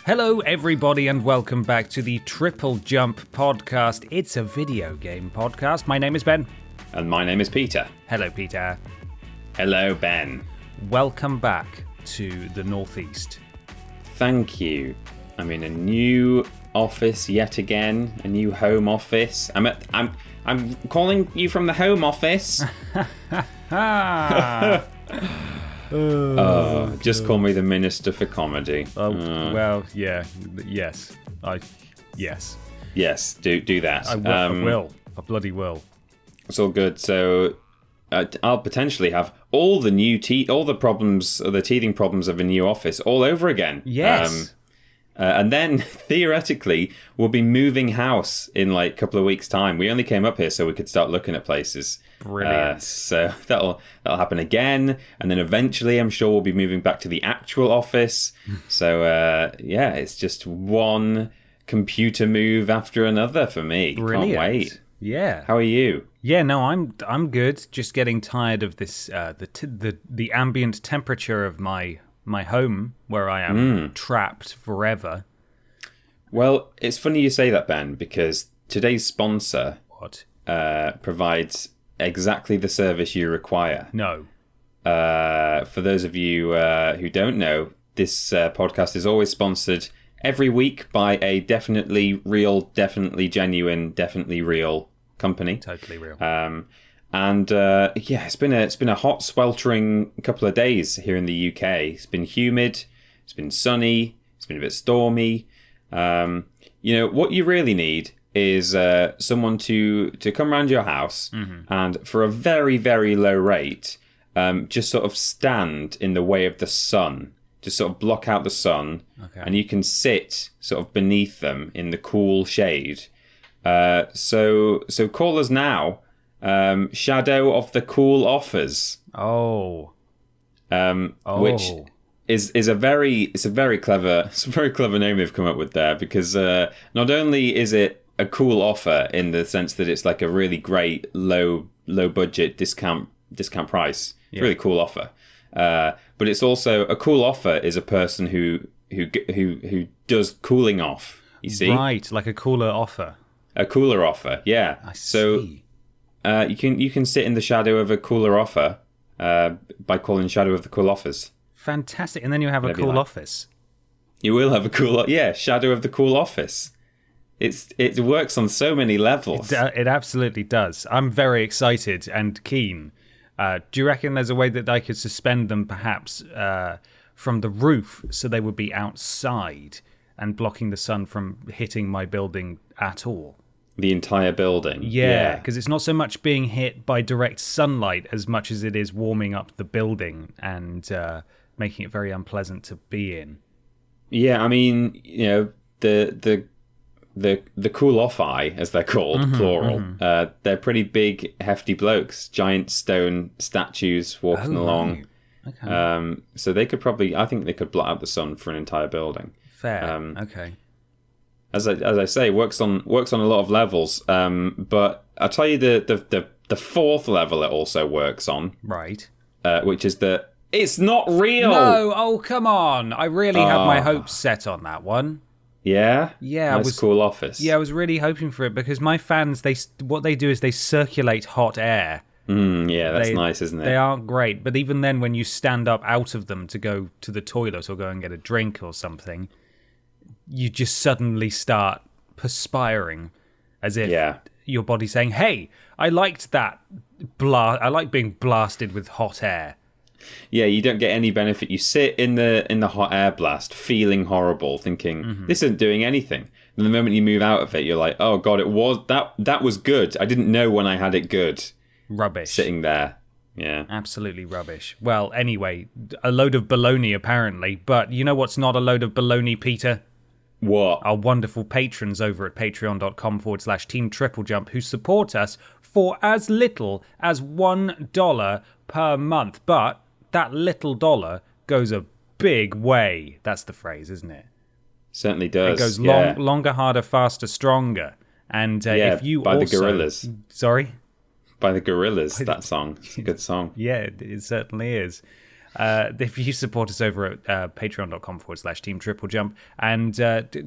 Hello, everybody, and welcome back to the TripleJump podcast. It's a video game podcast. My name is Ben. And my name is Peter. Hello, Peter. Hello, Ben. Welcome back to the Northeast. Thank you. I'm in a new office yet again, a new home office. I'm calling you from the home office. Just call me the Minister for Comedy. Well, yeah, yes, yes. Yes, do that. I will. I bloody will. It's all good. So I'll potentially have all the all the problems, or the teething problems of a new office all over again. Yes. And then, theoretically, we'll be moving house in like a couple of weeks' time. We only came up here so we could start looking at places. Brilliant. So that'll happen again. And then eventually, I'm sure we'll be moving back to the actual office. So, it's just one computer move after another for me. Brilliant. Can't wait. Yeah. How are you? Yeah, no, I'm good. Just getting tired of this, the ambient temperature of my home, where I am trapped forever. Well, it's funny you say that, Ben, because today's sponsor provides exactly the service you require. No. For those of you who don't know, this podcast is always sponsored every week by a definitely real, definitely genuine, definitely real company. Totally real. It's been a hot, sweltering couple of days here in the UK. It's been humid, it's been sunny, it's been a bit stormy. What you really need is someone to come around your house and for a very, very low rate, just sort of stand in the way of the sun. Just sort of block out the sun, and you can sit sort of beneath them in the cool shade. So call us now. Shadow of the Cool Offers. Which is a very clever name they've come up with there, because not only is it a cool offer in the sense that it's like a really great low budget discount price. It's a really cool offer. But it's also a cool offer is a person who does cooling off. You see, right, like a cooler offer. A cooler offer, yeah. I see. So you can sit in the shadow of a cooler offer by calling Shadow of the Cool Offers. Fantastic, and then you have a cool office. You will have a Shadow of the Cool Office. It works on so many levels. It absolutely does. I'm very excited and keen. Do you reckon there's a way that I could suspend them perhaps from the roof so they would be outside and blocking the sun from hitting my building at all? The entire building? Yeah, because it's not so much being hit by direct sunlight as much as it is warming up the building and making it very unpleasant to be in. Yeah, I mean, the cool off-eye, as they're called, plural, they're pretty big, hefty blokes, giant stone statues walking along. Right. Okay. So I think they could blot out the sun for an entire building. Fair. Okay. As I say, works on a lot of levels. But I'll tell you the fourth level it also works on. Right. Which is that it's not real. No, oh come on! I really have my hopes set on that one. Yeah? Yeah. Nice cool office. Yeah, I was really hoping for it because my fans, what they do is they circulate hot air. Yeah, that's nice, isn't it? They aren't great, but even then when you stand up out of them to go to the toilet or go and get a drink or something, you just suddenly start perspiring as if your body's saying, hey, I liked that. I like being blasted with hot air. Yeah, you don't get any benefit. You sit in the hot air blast, feeling horrible, thinking this isn't doing anything. And the moment you move out of it, you're like, oh god, that was good. I didn't know when I had it good. Rubbish. Sitting there, yeah, absolutely rubbish. Well, anyway, a load of baloney apparently. But you know what's not a load of baloney, Peter? What? Our wonderful patrons over at patreon.com/Team TripleJump who support us for as little as $1 per month. But that little dollar goes a big way. That's the phrase, isn't it? Certainly does. It goes longer, harder, faster, stronger. And if you by also... the Gorillas. Sorry? By the Gorillas, that song. It's a good song. Yeah, it certainly is. if you support us over at patreon.com/Team TripleJump and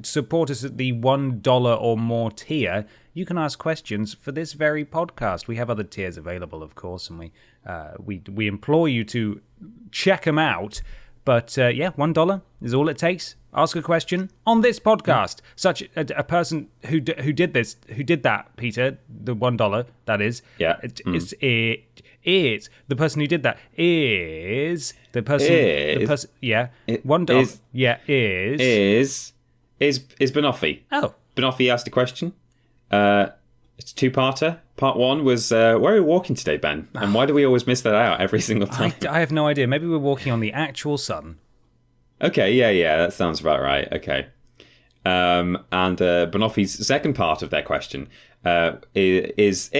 support us at the $1 or more tier, you can ask questions for this very podcast. We have other tiers available, of course, and we implore you to check them out. But $1 is all it takes. Ask a question on this podcast. Such a person who did that, Peter, the $1, that is. Yeah. Is the person who did that is the person yeah $1 is Banoffee. Oh, Banoffee asked a question. It's a two-parter. Part one was where are we walking today, Ben? And why do we always miss that out every single time? I have no idea. Maybe we're walking on the actual sun. Okay, yeah, that sounds about right. Okay. And Banoffee's second part of their question is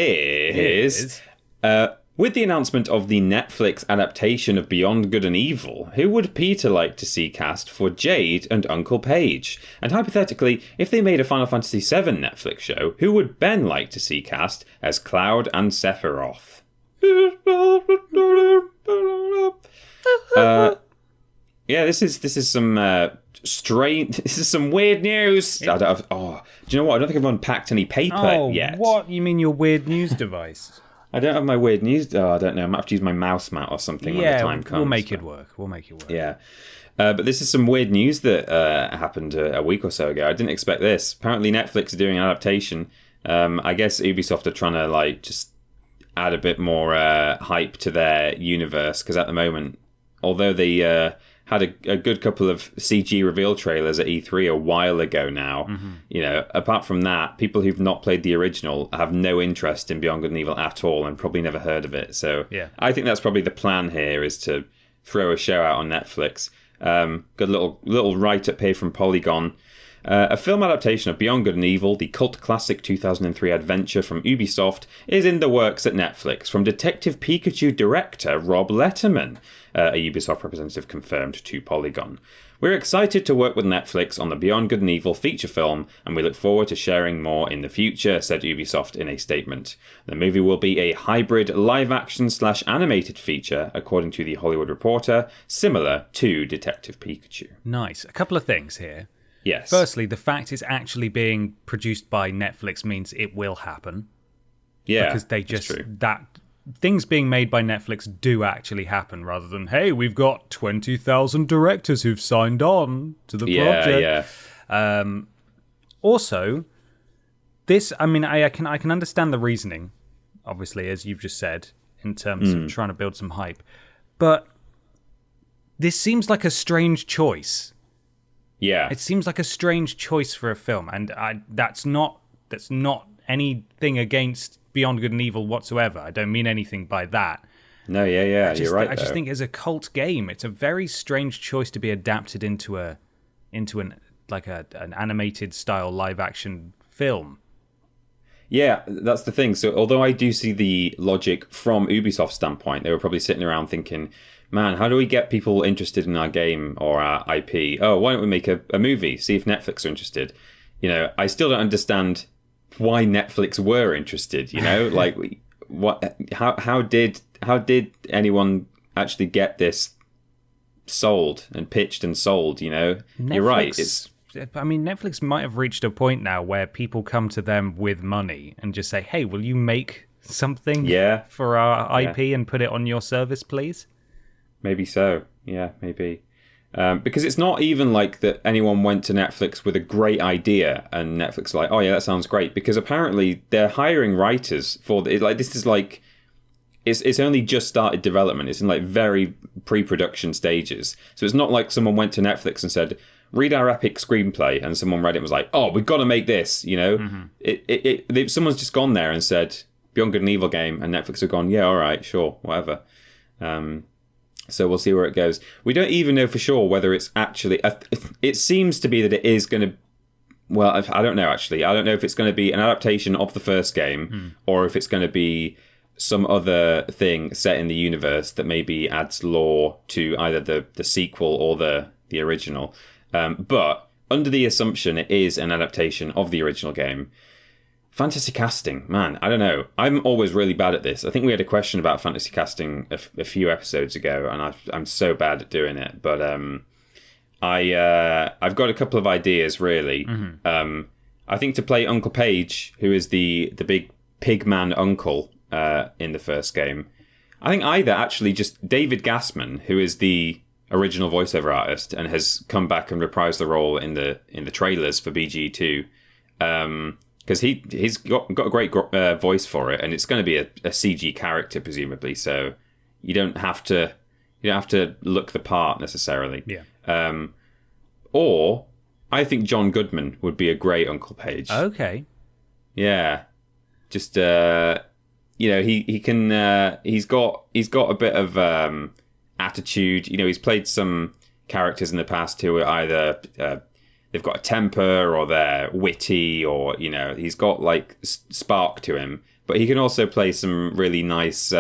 with the announcement of the Netflix adaptation of Beyond Good and Evil, who would Peter like to see cast for Jade and Uncle Paige? And hypothetically, if they made a Final Fantasy VII Netflix show, who would Ben like to see cast as Cloud and Sephiroth? This is some strange. This is some weird news. Do you know what? I don't think I've unpacked any paper yet. What? You mean your weird news device? I don't have my weird news. I don't know. I might have to use my mouse mat or something when the time comes. We'll make it work. Yeah. But this is some weird news that happened a week or so ago. I didn't expect this. Apparently Netflix is doing an adaptation. I guess Ubisoft are trying to just add a bit more hype to their universe, because at the moment, although they had a good couple of CG reveal trailers at E3 a while ago now. Mm-hmm. Apart from that, people who've not played the original have no interest in Beyond Good and Evil at all and probably never heard of it. So I think that's probably the plan here, is to throw a show out on Netflix. Got a little write-up here from Polygon. A film adaptation of Beyond Good and Evil, the cult classic 2003 adventure from Ubisoft, is in the works at Netflix from Detective Pikachu director Rob Letterman, a Ubisoft representative confirmed to Polygon. We're excited to work with Netflix on the Beyond Good and Evil feature film, and we look forward to sharing more in the future, said Ubisoft in a statement. The movie will be a hybrid live-action/animated feature, according to The Hollywood Reporter, similar to Detective Pikachu. Nice. A couple of things here. Yes. Firstly, the fact it's actually being produced by Netflix means it will happen. Yeah, because they just things being made by Netflix do actually happen, rather than, hey, we've got 20,000 directors who've signed on to the project. Yeah. Also, this, I can understand the reasoning, obviously, as you've just said, in terms of trying to build some hype, but this seems like a strange choice. Yeah, it seems like a strange choice for a film, and that's not anything against Beyond Good and Evil whatsoever. I don't mean anything by that. No, you're right. I just think as a cult game, it's a very strange choice to be adapted into an animated style live action film. Yeah, that's the thing. So although I do see the logic from Ubisoft's standpoint, they were probably sitting around thinking, man, how do we get people interested in our game or our IP? Oh, why don't we make a movie? See if Netflix are interested. I still don't understand why Netflix were interested. Like what? How did anyone actually get this sold and pitched and sold? Netflix, you're right. Netflix might have reached a point now where people come to them with money and just say, "Hey, will you make something for our IP and put it on your service, please?" Maybe so. Yeah, maybe. Because it's not even like that anyone went to Netflix with a great idea and Netflix like, oh yeah, that sounds great. Because apparently they're hiring writers for this is like, it's only just started development. It's in very pre-production stages. So it's not like someone went to Netflix and said, read our epic screenplay, and someone read it and was like, oh, we've got to make this. Mm-hmm. Someone's just gone there and said, Beyond Good and Evil game, and Netflix have gone, yeah, all right, sure, whatever. So we'll see where it goes. We don't even know for sure whether it's actually... It seems to be that it is going to... Well, I don't know, actually. I don't know if it's going to be an adaptation of the first game or if it's going to be some other thing set in the universe that maybe adds lore to either the sequel or the original. But under the assumption it is an adaptation of the original game, Fantasy casting, man, I don't know. I'm always really bad at this. I think we had a question about fantasy casting a few episodes ago, and I'm so bad at doing it. But I've got a couple of ideas, really. Mm-hmm. I think to play Uncle Page, who is the big pigman uncle in the first game, I think either actually just David Gassman, who is the original voiceover artist and has come back and reprised the role in the trailers for BG2. Because he's got a great voice for it, and it's going to be a CG character presumably, so you don't have to look the part necessarily. Yeah. Or I think John Goodman would be a great Uncle Page. Okay. Yeah. Just he can he's got a bit of attitude. He's played some characters in the past who are either they've got a temper or they're witty, or he's got like spark to him, but he can also play some really nice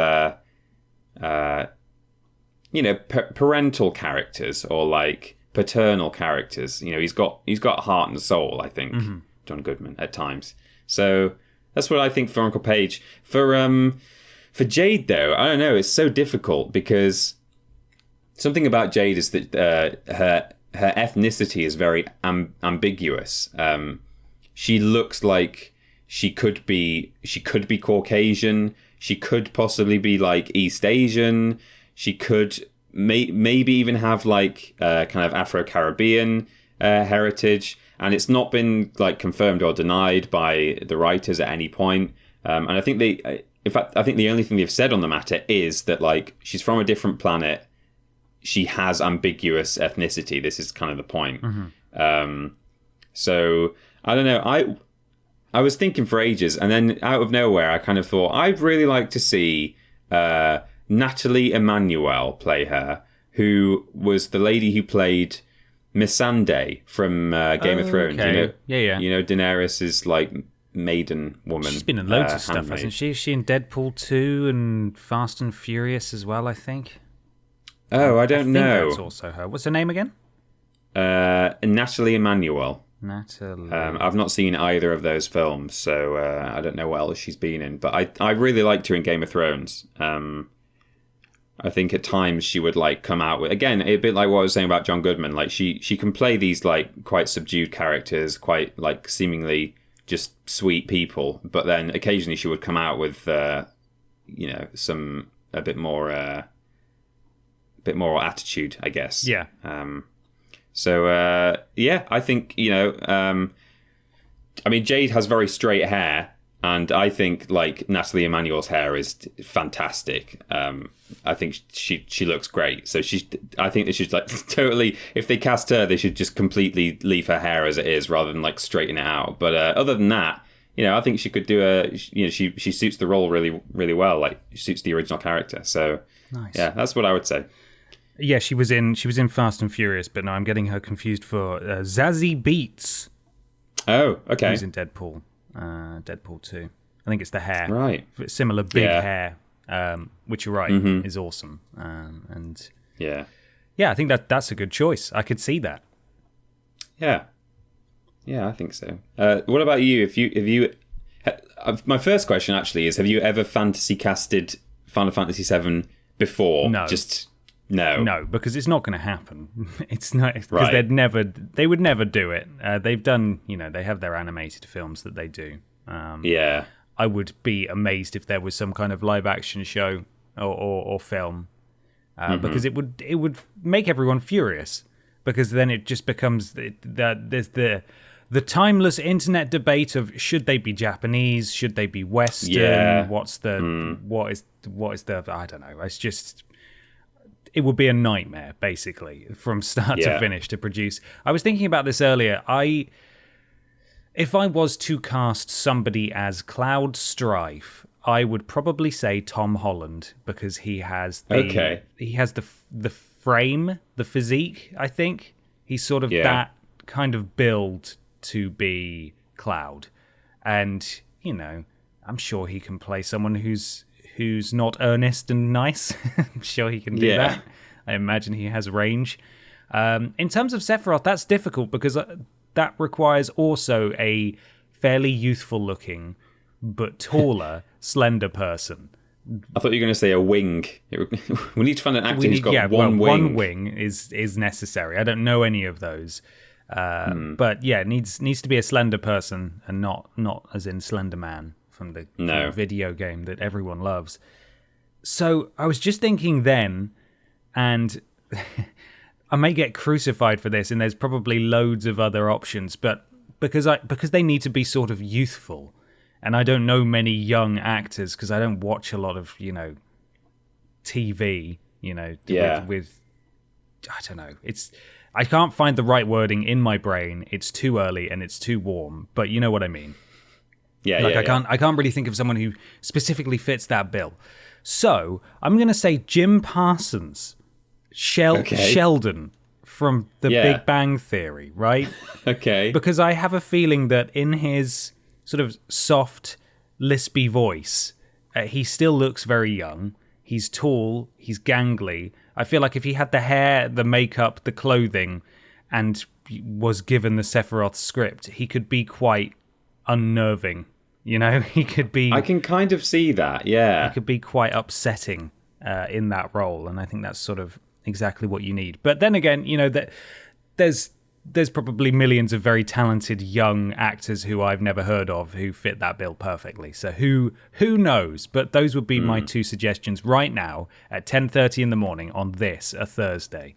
parental characters or like paternal characters. He's got heart and soul, I think. Mm-hmm. John Goodman at times. So that's what I think for Uncle Page. For Jade though, I don't know, it's so difficult because something about Jade is that her ethnicity is very ambiguous. She looks like she could be Caucasian. She could possibly be like East Asian. She could maybe even have like kind of Afro-Caribbean heritage. And it's not been like confirmed or denied by the writers at any point. And I think I think the only thing they've said on the matter is that like she's from a different planet. She has ambiguous ethnicity. This is kind of the point. Mm-hmm. So I don't know. I was thinking for ages, and then out of nowhere, I kind of thought I'd really like to see Natalie Emmanuel play her, who was the lady who played Missandei from Game of Thrones. Okay. Yeah. Daenerys' like maiden woman. She's been in loads of stuff, handmaid. Hasn't she? Is she in Deadpool 2 and Fast and Furious as well, I think? Oh, I don't know. That's also her. What's her name again? Natalie Emmanuel. Natalie. I've not seen either of those films, so I don't know what else she's been in. But I really liked her in Game of Thrones. I think at times she would like come out with, again, a bit like what I was saying about John Goodman. Like she can play these like quite subdued characters, quite like seemingly just sweet people, but then occasionally she would come out with some a bit more attitude, I guess. Yeah. I think I mean, Jade has very straight hair, and I think like Natalie Emmanuel's hair is fantastic. I think she looks great. So I think they should like totally, if they cast her, they should just completely leave her hair as it is rather than like straighten it out. But other than that, I think she could do she suits the role really, really well. Like she suits the original character. So nice. Yeah, that's what I would say. Yeah, she was in Fast and Furious, but now I'm getting her confused for Zazie Beetz. Oh, okay. Who's in Deadpool 2. I think it's the hair. Right. Similar big hair, which you're right, is awesome. And yeah, I think that's a good choice. I could see that. Yeah, I think so. What about you? If you, my first question actually is: have you ever fantasy casted Final Fantasy VII before? No. No, because it's not going to happen. It's not because right. They would never do it. They've done, they have their animated films that they do. Yeah, I would be amazed if there was some kind of live action show or film, because it would make everyone furious. Because then it just becomes that there's the timeless internet debate of should they be Japanese, should they be Western? Yeah. What is the I don't know. It's just. It would be a nightmare, basically, from start to finish to produce. I was thinking about this earlier. If I was to cast somebody as Cloud Strife, I would probably say Tom Holland, because he has the frame, the physique, I think. He's sort of that kind of build to be Cloud. And, I'm sure he can play someone who's not earnest and nice. I'm sure he can do that. I imagine he has range. In terms of Sephiroth, that's difficult because that requires also a fairly youthful looking, but taller, slender person. I thought you were going to say a wing. We need to find an actor who's got one wing. One wing is necessary. I don't know any of those. But yeah, it needs to be a slender person and not as in Slender Man from the video game that everyone loves. So I was just thinking then, and I may get crucified for this, and there's probably loads of other options, but because they need to be sort of youthful, and I don't know many young actors because I don't watch a lot of TV. With I don't know. I can't find the right wording in my brain. It's too early and it's too warm, but you know what I mean. Yeah, I can't really think of someone who specifically fits that bill. So I'm going to say Jim Parsons, Sheldon from The Big Bang Theory, right? Okay. Because I have a feeling that in his sort of soft, lispy voice, he still looks very young. He's tall. He's gangly. I feel like if he had the hair, the makeup, the clothing, and was given the Sephiroth script, he could be quite unnerving. He could be... I can kind of see that, yeah. He could be quite upsetting in that role, and I think that's sort of exactly what you need. But then again, there's probably millions of very talented young actors who I've never heard of who fit that bill perfectly. So who knows? But those would be my two suggestions right now at 10:30 in the morning on this, a Thursday.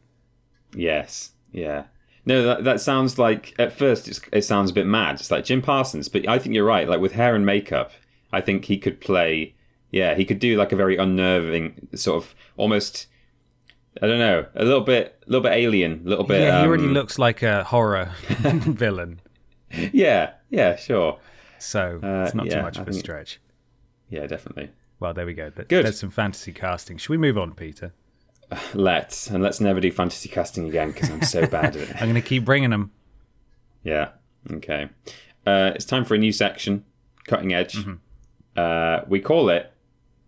Yes, yeah. No, that sounds like, at first it sounds a bit mad. It's like Jim Parsons, but I think you're right. Like with hair and makeup, I think he could play, he could do like a very unnerving sort of almost... I don't know, a little bit alien, a little bit... Yeah, he already looks like a horror villain. Yeah, sure. So it's not too much of a stretch. Yeah, definitely. Well, there we go. Good. There's some fantasy casting. Should we move on, Peter? Let's never do fantasy casting again because I'm so bad at it. I'm going to keep bringing them. Yeah, okay. It's time for a new section, Cutting Edge. Mm-hmm. We call it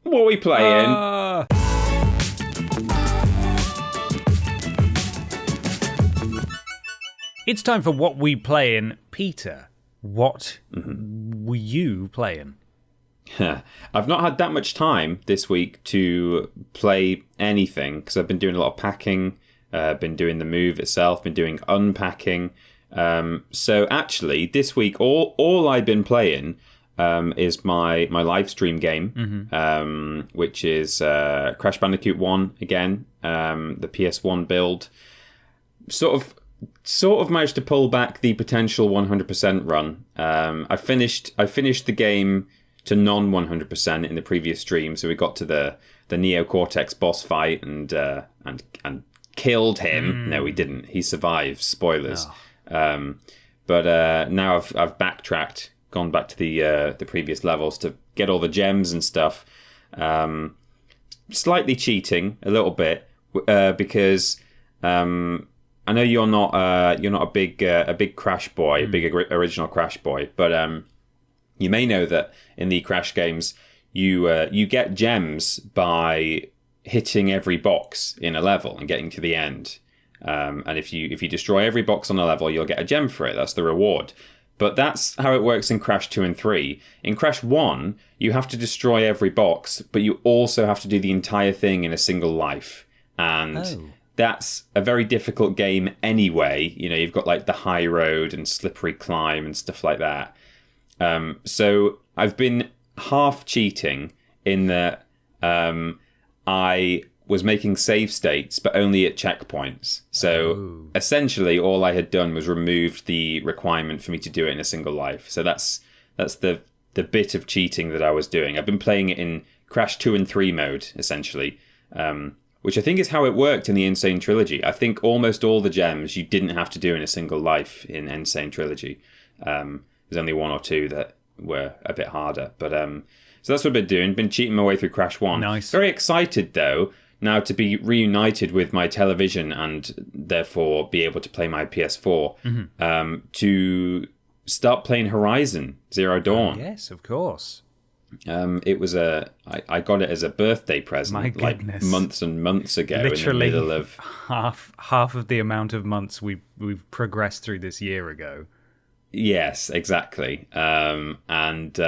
What We Playin'. It's time for What We Playin'. Peter, what were you playing? I've not had that much time this week to play anything because I've been doing a lot of packing, been doing the move itself, been doing unpacking. So actually, this week, all I've been playing is my live stream game, which is Crash Bandicoot 1 again, the PS1 build. Sort of managed to pull back the potential 100% run. I finished the game to non 100% in the previous stream, so we got to the Neo Cortex boss fight and killed him. No, we didn't. He survived. Spoilers. Oh. But now I've backtracked, gone back to the previous levels to get all the gems and stuff. Slightly cheating a little bit because. I know you're not a big Crash boy, a big original Crash boy, but you may know that in the Crash games you get gems by hitting every box in a level and getting to the end. And if you destroy every box on a level, you'll get a gem for it. That's the reward. But that's how it works in Crash 2 and 3. In Crash 1, you have to destroy every box, but you also have to do the entire thing in a single life. And that's a very difficult game anyway. You've got like the high road and slippery climb and stuff like that. So I've been half cheating in that I was making save states, but only at checkpoints. So essentially all I had done was removed the requirement for me to do it in a single life. So that's the bit of cheating that I was doing. I've been playing it in Crash 2 and 3 mode, essentially. Which I think is how it worked in the Insane Trilogy. I think almost all the gems you didn't have to do in a single life in Insane Trilogy. There's only one or two that were a bit harder. But so that's what I've been doing. Been cheating my way through Crash 1. Nice. Very excited, though, now to be reunited with my television and therefore be able to play my PS4 to start playing Horizon Zero Dawn. Yes, of course. It was I got it as a birthday present like months and months ago. Literally in the middle of half of the amount of months we've progressed through this year ago. Yes, exactly. And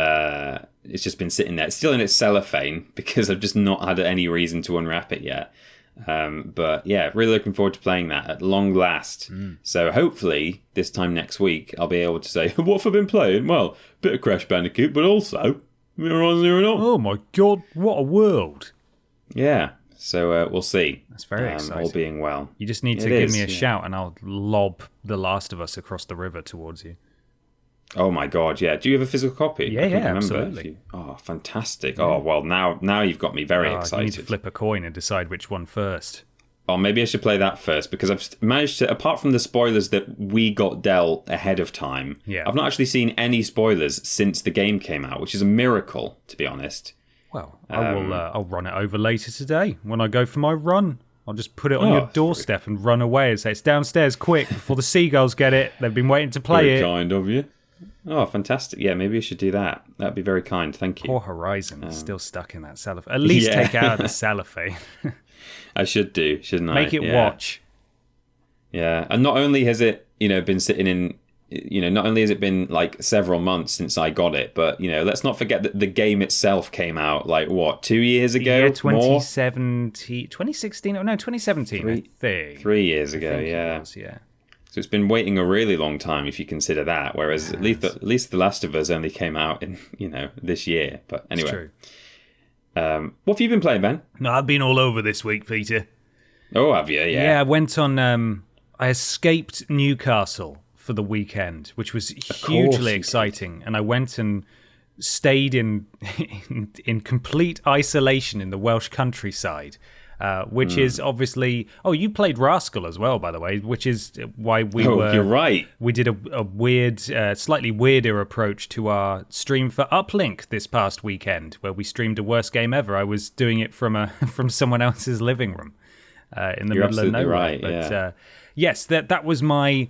it's just been sitting there. It's still in its cellophane because I've just not had any reason to unwrap it yet. But yeah, really looking forward to playing that at long last. So hopefully this time next week I'll be able to say, what have I been playing? Well, bit of Crash Bandicoot, but also Horizon Zero Dawn. Oh my god, what a world. Yeah, so we'll see. That's very exciting. All being well. You just need to give me a shout and I'll lob The Last of Us across the river towards you. Oh my god, yeah. Do you have a physical copy? Yeah, absolutely. Oh, fantastic. Oh, well, now you've got me very excited. You need to flip a coin and decide which one first. Oh, maybe I should play that first, because I've managed to, apart from the spoilers that we got dealt ahead of time, I've not actually seen any spoilers since the game came out, which is a miracle, to be honest. Well, I'll run it over later today when I go for my run. I'll just put it on your doorstep and run away and say, it's downstairs, quick, before the seagulls get it. They've been waiting to play it. Very kind of you. Oh, fantastic. Yeah, maybe I should do that. That'd be very kind. Thank you. Poor Horizon is still stuck in that cellophane. At least take it out of the cellophane. I should do, shouldn't I? Make it watch. Yeah. And not only has it, been sitting in, not only has it been like several months since I got it, but, let's not forget that the game itself came out 2 years ago? Yeah, 2016. Oh, no, 2017, I think. 3 years ago, yeah. So it's been waiting a really long time if you consider that, whereas at least The Last of Us only came out in, this year. But anyway. It's true. What have you been playing, Ben? No, I've been all over this week, Peter. Oh, have you? Yeah. Yeah, I went on... I escaped Newcastle for the weekend, which was hugely exciting. And I went and stayed in complete isolation in the Welsh countryside. Which is obviously... Oh, you played Rascal as well, by the way, which is why you're right. We did a weird, slightly weirder approach to our stream for Uplink this past weekend, where we streamed a worst game ever. I was doing it from someone else's living room in the middle of nowhere. Right, but yes, that was my...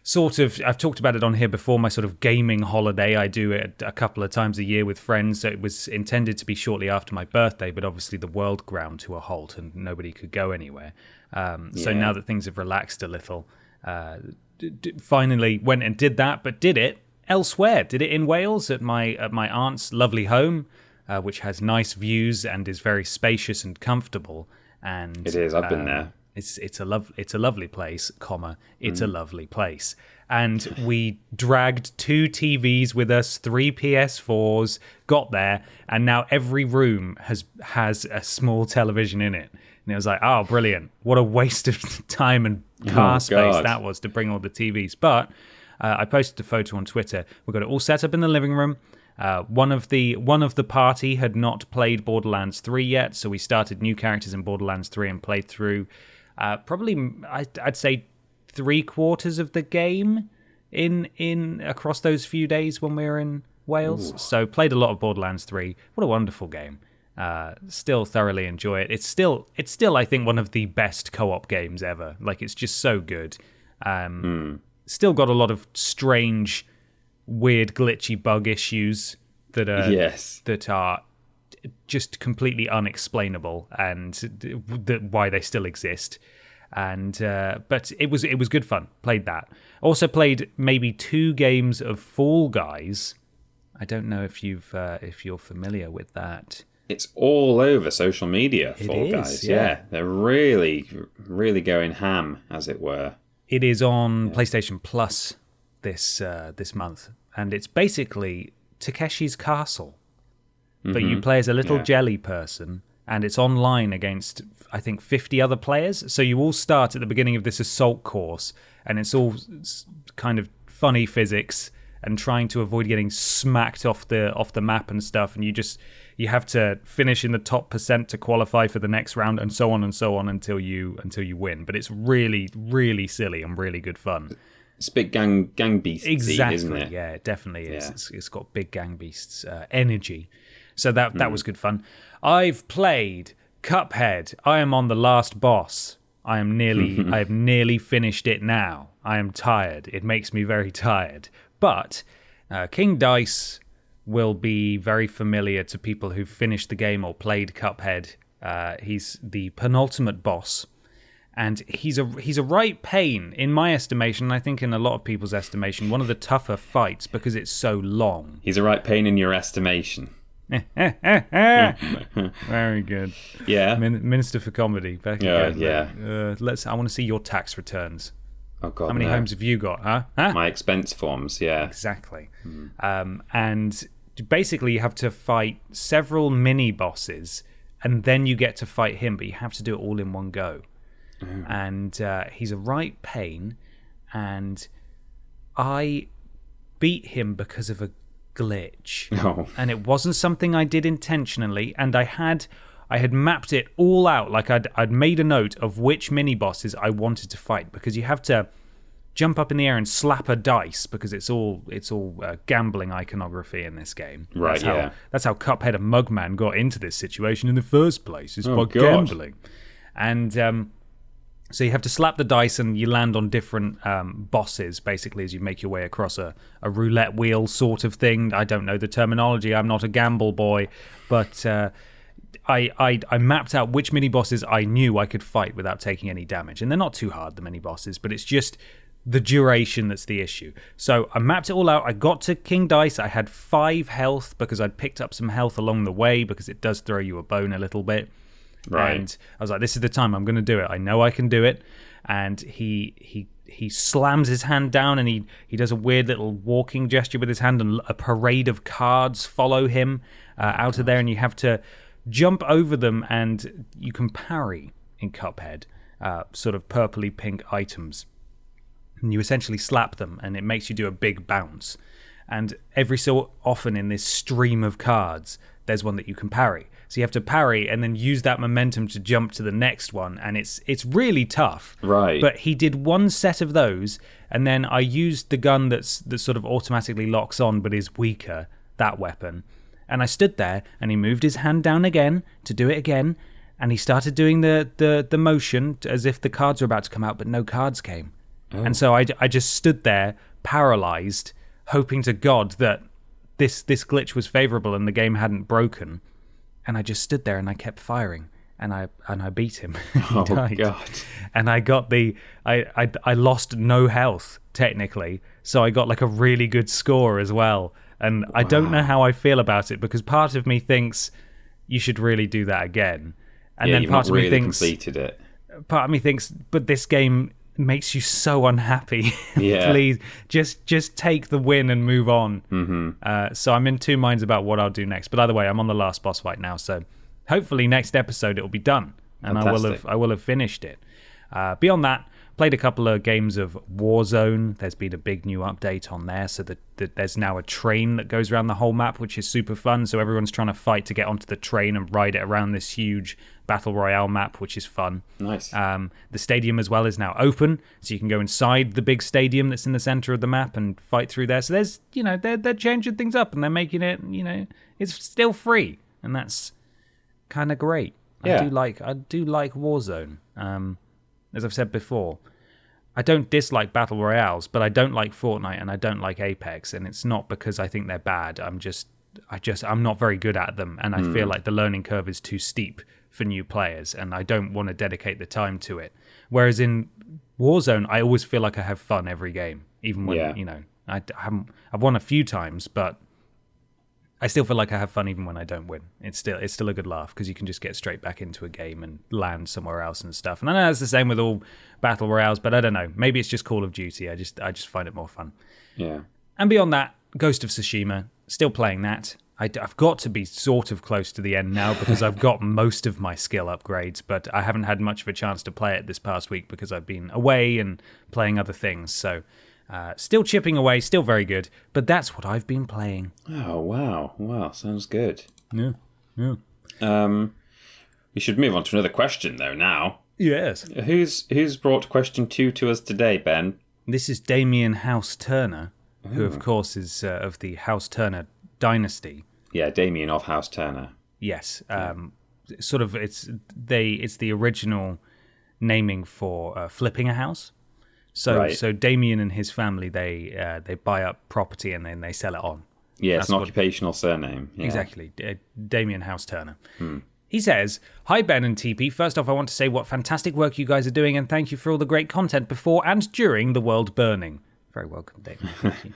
sort of, I've talked about it on here before, my sort of gaming holiday. I do it a couple of times a year with friends. So it was intended to be shortly after my birthday, but obviously the world ground to a halt and nobody could go anywhere. So now that things have relaxed a little, finally went and did that, but did it elsewhere. Did it in Wales at my aunt's lovely home, which has nice views and is very spacious and comfortable. And it is. I've been there. It's a lovely place, it's a lovely place. And we dragged 2 TVs with us, 3 PS4s, got there, and now every room has a small television in it. And it was like, oh, brilliant. What a waste of time and car space that was to bring all the TVs. But I posted a photo on Twitter. We got it all set up in the living room. One of the party had not played Borderlands 3 yet, so we started new characters in Borderlands 3 and played through... probably, I'd say 3/4 of the game in across those few days when we were in Wales. Ooh. So played a lot of Borderlands 3. What a wonderful game. Still thoroughly enjoy it. It's still I think one of the best co-op games ever. It's just so good. Still got a lot of strange, weird, glitchy bug issues that are just completely unexplainable, and why they still exist. And but it was good fun. Played that. Also played maybe 2 games of Fall Guys. I don't know if you're familiar with that. It's all over social media. Fall Guys, yeah. They're really, really going ham, as it were. It is on PlayStation Plus this month, and it's basically Takeshi's Castle. But you play as a little jelly person, and it's online against, I think, 50 other players. So you all start at the beginning of this assault course, and it's all kind of funny physics and trying to avoid getting smacked off the map and stuff. And you have to finish in the top % to qualify for the next round, and so on until you win. But it's really, really silly and really good fun. It's a bit gang beasty, exactly, isn't it? Yeah, it definitely is. Yeah. It's got big gang beasts energy. So that was good fun. I've played Cuphead. I am on the last boss. I have nearly finished it now. I am tired. It makes me very tired. But King Dice will be very familiar to people who've finished the game or played Cuphead. He's the penultimate boss. And he's a right pain, in my estimation, and I think in a lot of people's estimation, one of the tougher fights because it's so long. He's a right pain in your estimation. Very good. Yeah. Minister for Comedy. Back again. Yeah. I want to see your tax returns. Oh, God, how many homes have you got, huh? My expense forms, yeah. Exactly. And basically you have to fight several mini-bosses, and then you get to fight him, but you have to do it all in one go. And he's a right pain, and I beat him because of a glitch. Oh. And it wasn't something I did intentionally, and I had mapped it all out. Like I'd made a note of which mini bosses I wanted to fight, because you have to jump up in the air and slap a dice, because it's all gambling iconography in this game. Right. That's how Cuphead and Mugman got into this situation in the first place. It's by gambling. And so you have to slap the dice, and you land on different bosses, basically, as you make your way across a roulette wheel sort of thing. I don't know the terminology. I'm not a gamble boy. But I mapped out which mini-bosses I knew I could fight without taking any damage. And they're not too hard, the mini-bosses, but it's just the duration that's the issue. So I mapped it all out. I got to King Dice. I had 5 health because I'd picked up some health along the way, because it does throw you a bone a little bit. Right. And I was like, this is the time I'm going to do it. I know I can do it. And he slams his hand down, and he does a weird little walking gesture with his hand, and a parade of cards follow him out of there, and you have to jump over them, and you can parry in Cuphead sort of purpley pink items. And you essentially slap them, and it makes you do a big bounce. And every so often in this stream of cards, there's one that you can parry. So you have to parry and then use that momentum to jump to the next one, and it's really tough. Right. But he did one set of those, and then I used the gun that sort of automatically locks on but is weaker, that weapon. And I stood there, and he moved his hand down again to do it again, and he started doing the motion as if the cards were about to come out, but no cards came. Oh. And so I just stood there, paralyzed, hoping to God that this glitch was favorable and the game hadn't broken. And I just stood there and I kept firing, and I beat him. He died. God! And I got I lost no health technically, so I got like a really good score as well. And I don't know how I feel about it, because part of me thinks you should really do that again, and then part of me thinks completed it. Part of me thinks, but this game makes you so unhappy. Yeah. Please just take the win and move on. Mm-hmm. So I'm in two minds about what I'll do next. But either way, I'm on the last boss fight now, so hopefully next episode it'll be done, and I will have finished it. Beyond that, played a couple of games of Warzone. There's been a big new update on there, so that there's now a train that goes around the whole map, which is super fun. So everyone's trying to fight to get onto the train and ride it around this huge Battle Royale map, which is fun. Nice. The stadium as well is now open, so you can go inside the big stadium that's in the center of the map and fight through there. So there's, they're changing things up, and they're making it, it's still free, and that's kind of great. Yeah. I do like Warzone. As I've said before, I don't dislike Battle Royales, but I don't like Fortnite and I don't like Apex, and it's not because I think they're bad. I'm not very good at them, and I feel like the learning curve is too steep for new players, and I don't want to dedicate the time to it. Whereas in Warzone, I always feel like I have fun every game, even when I've won a few times, but I still feel like I have fun even when I don't win. It's still a good laugh, because you can just get straight back into a game and land somewhere else and stuff. And I know it's the same with all Battle Royales, but I don't know. Maybe it's just Call of Duty. I just find it more fun. Yeah. And beyond that, Ghost of Tsushima, still playing that. I've got to be sort of close to the end now, because I've got most of my skill upgrades, but I haven't had much of a chance to play it this past week because I've been away and playing other things. So still chipping away, still very good, but that's what I've been playing. Oh, wow, sounds good. Yeah. We should move on to another question, though, now. Yes. Who's brought question 2 to us today, Ben? This is Damien House Turner, who, of course, is of the House Turner dynasty. Yeah, Damien of House Turner. Yes. Sort of, it's the original naming for flipping a house. So Damien and his family, they buy up property and then they sell it on. Yeah, it's an occupational surname. Yeah. Exactly. Damien House Turner. He says, "Hi Ben and TP. First off, I want to say what fantastic work you guys are doing and thank you for all the great content before and during the world burning." Very welcome, David. Thank you.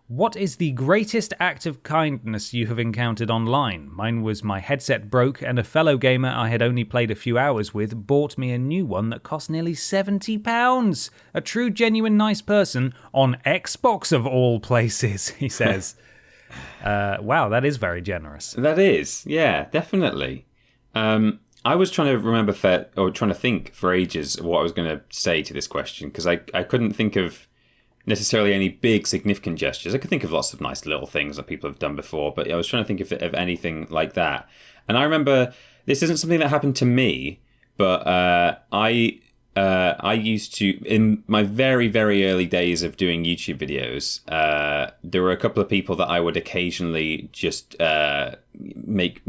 "What is the greatest act of kindness you have encountered online? Mine was my headset broke and a fellow gamer I had only played a few hours with bought me a new one that cost nearly £70. A true, genuine, nice person on Xbox of all places," he says. Wow, that is very generous. That is, yeah, definitely. I was trying to remember trying to think for ages what I was going to say to this question because I couldn't think of necessarily any big significant gestures. I could think of lots of nice little things that people have done before, but I was trying to think of anything like that. And I remember this isn't something that happened to me, but I used to, in my very, very early days of doing YouTube videos, there were a couple of people that I would occasionally just make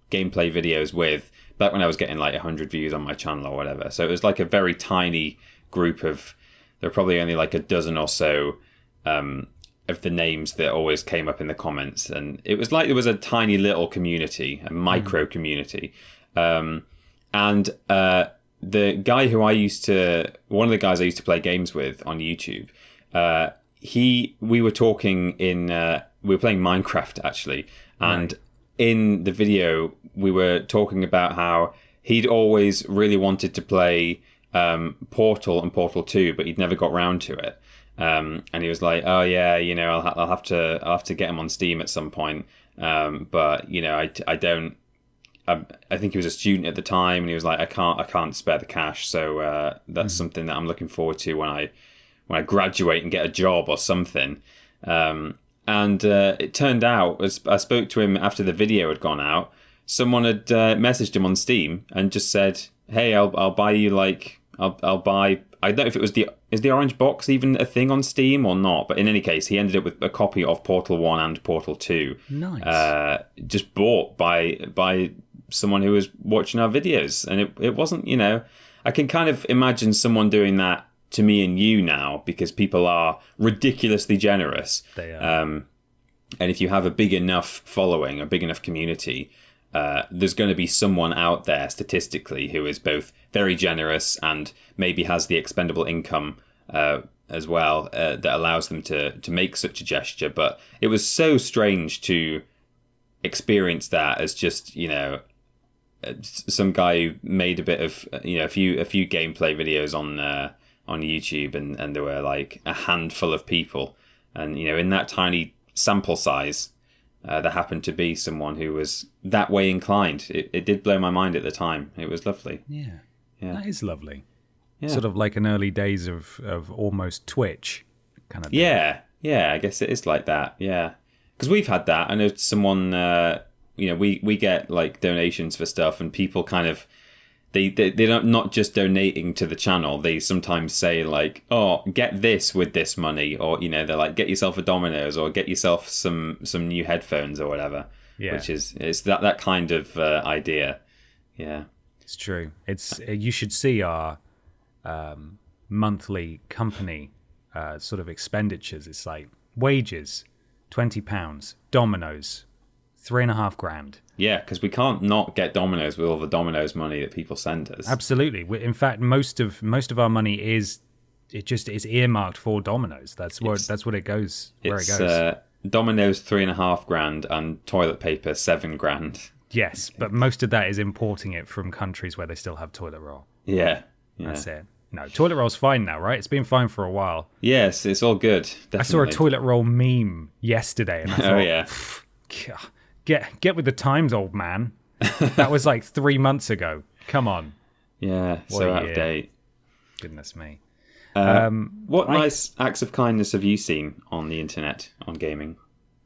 gameplay videos with, back when I was getting like 100 views on my channel or whatever. So it was like a very tiny group of, there were probably only like a dozen or so of the names that always came up in the comments. And it was like there was a tiny little community, a micro community. And the guy who one of the guys I used to play games with on YouTube, we were talking we were playing Minecraft actually. And in the video, we were talking about how he'd always really wanted to play Portal and Portal 2, but he'd never got round to it. And he was like, "Oh yeah, I'll have to get him on Steam at some point." But I don't. I think he was a student at the time, and he was like, I can't spare the cash, so that's something that I'm looking forward to when I graduate and get a job or something. And it turned out, as I spoke to him after the video had gone out, someone had messaged him on Steam and just said, "Hey, I'll buy you I'll buy." I don't know if it was is the orange box even a thing on Steam or not, but in any case, he ended up with a copy of Portal 1 and Portal 2. Nice. Just bought by someone who was watching our videos, and it wasn't. I can kind of imagine someone doing that to me and you now, because people are ridiculously generous. They are. And if you have a big enough following, a big enough community, there's going to be someone out there statistically who is both very generous and maybe has the expendable income as well that allows them to make such a gesture. But it was so strange to experience that as just, some guy who made a bit of, a few gameplay videos on YouTube, and there were like a handful of people, and in that tiny sample size, there happened to be someone who was that way inclined. It did blow my mind at the time. It was lovely. Yeah. That is lovely. Yeah. Sort of like an early days of almost Twitch kind of thing. Yeah, I guess it is like that. Yeah, because we've had that. I know someone, we get like donations for stuff, and people kind of, they're not just donating to the channel. They sometimes say like, "Oh, get this with this money," or they're like, "Get yourself a Domino's," or "Get yourself some new headphones," or whatever. Yeah, which it's that kind of idea. Yeah, it's true. It's you should see our monthly company sort of expenditures. It's like wages, £20, Domino's, $3,500. Yeah, because we can't not get Domino's with all the Domino's money that people send us. Absolutely. In fact, most of our money is earmarked for Domino's. That's what it goes. Where it goes. Domino's $3,500 and toilet paper $7,000. Yes, but most of that is importing it from countries where they still have toilet roll. Yeah. That's it. No, toilet roll's fine now, right? It's been fine for a while. Yes, it's all good. Definitely. I saw a toilet roll meme yesterday, and I thought, "Oh yeah, get with the times, old man." That was like 3 months ago. Come on. Yeah, so out of date. Goodness me. What nice acts of kindness have you seen on the internet, on gaming?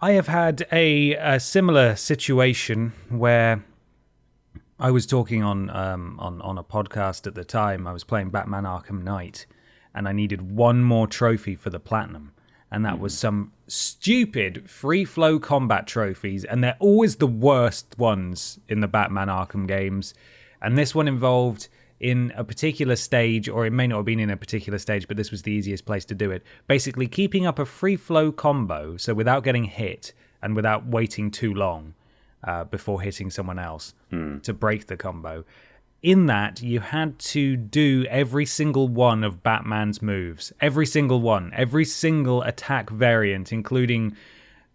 I have had a similar situation where I was talking on a podcast at the time. I was playing Batman Arkham Knight, and I needed one more trophy for the platinum. And that was some stupid free flow combat trophies, and they're always the worst ones in the Batman Arkham games. And this one involved in a particular stage, or it may not have been in a particular stage, but this was the easiest place to do it. Basically, keeping up a free flow combo, so without getting hit and without waiting too long, before hitting someone else to break the combo. In that, you had to do every single one of Batman's moves. Every single one. Every single attack variant, including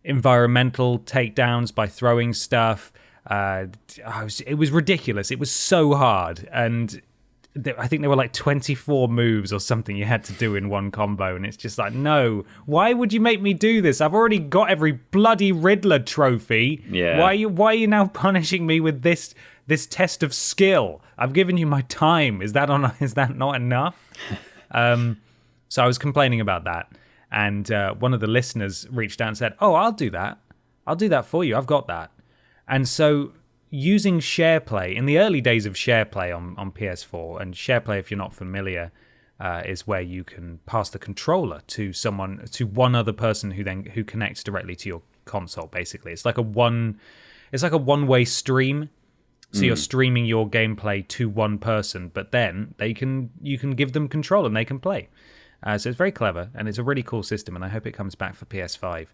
environmental takedowns by throwing stuff. It was ridiculous. It was so hard. And I think there were like 24 moves or something you had to do in one combo. And it's just like, no, why would you make me do this? I've already got every bloody Riddler trophy. Yeah. Why are you now punishing me with this test of skill? I've given you my time. Is that not enough? So I was complaining about that. And one of the listeners reached out and said, oh, I'll do that. I'll do that for you. I've got that. And so using SharePlay, in the early days of SharePlay on PS4, and SharePlay, if you're not familiar, is where you can pass the controller to one other person who connects directly to your console, basically. It's like a one-way stream. So you're streaming your gameplay to one person, but then you can give them control and they can play. So it's very clever, and it's a really cool system, and I hope it comes back for PS5.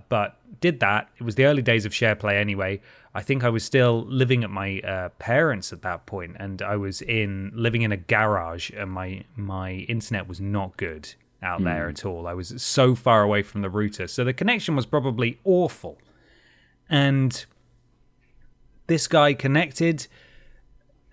But did that. It was the early days of SharePlay anyway. I think I was still living at my parents' at that point, and I was living in a garage, and my internet was not good out there at all. I was so far away from the router, so the connection was probably awful. And this guy connected,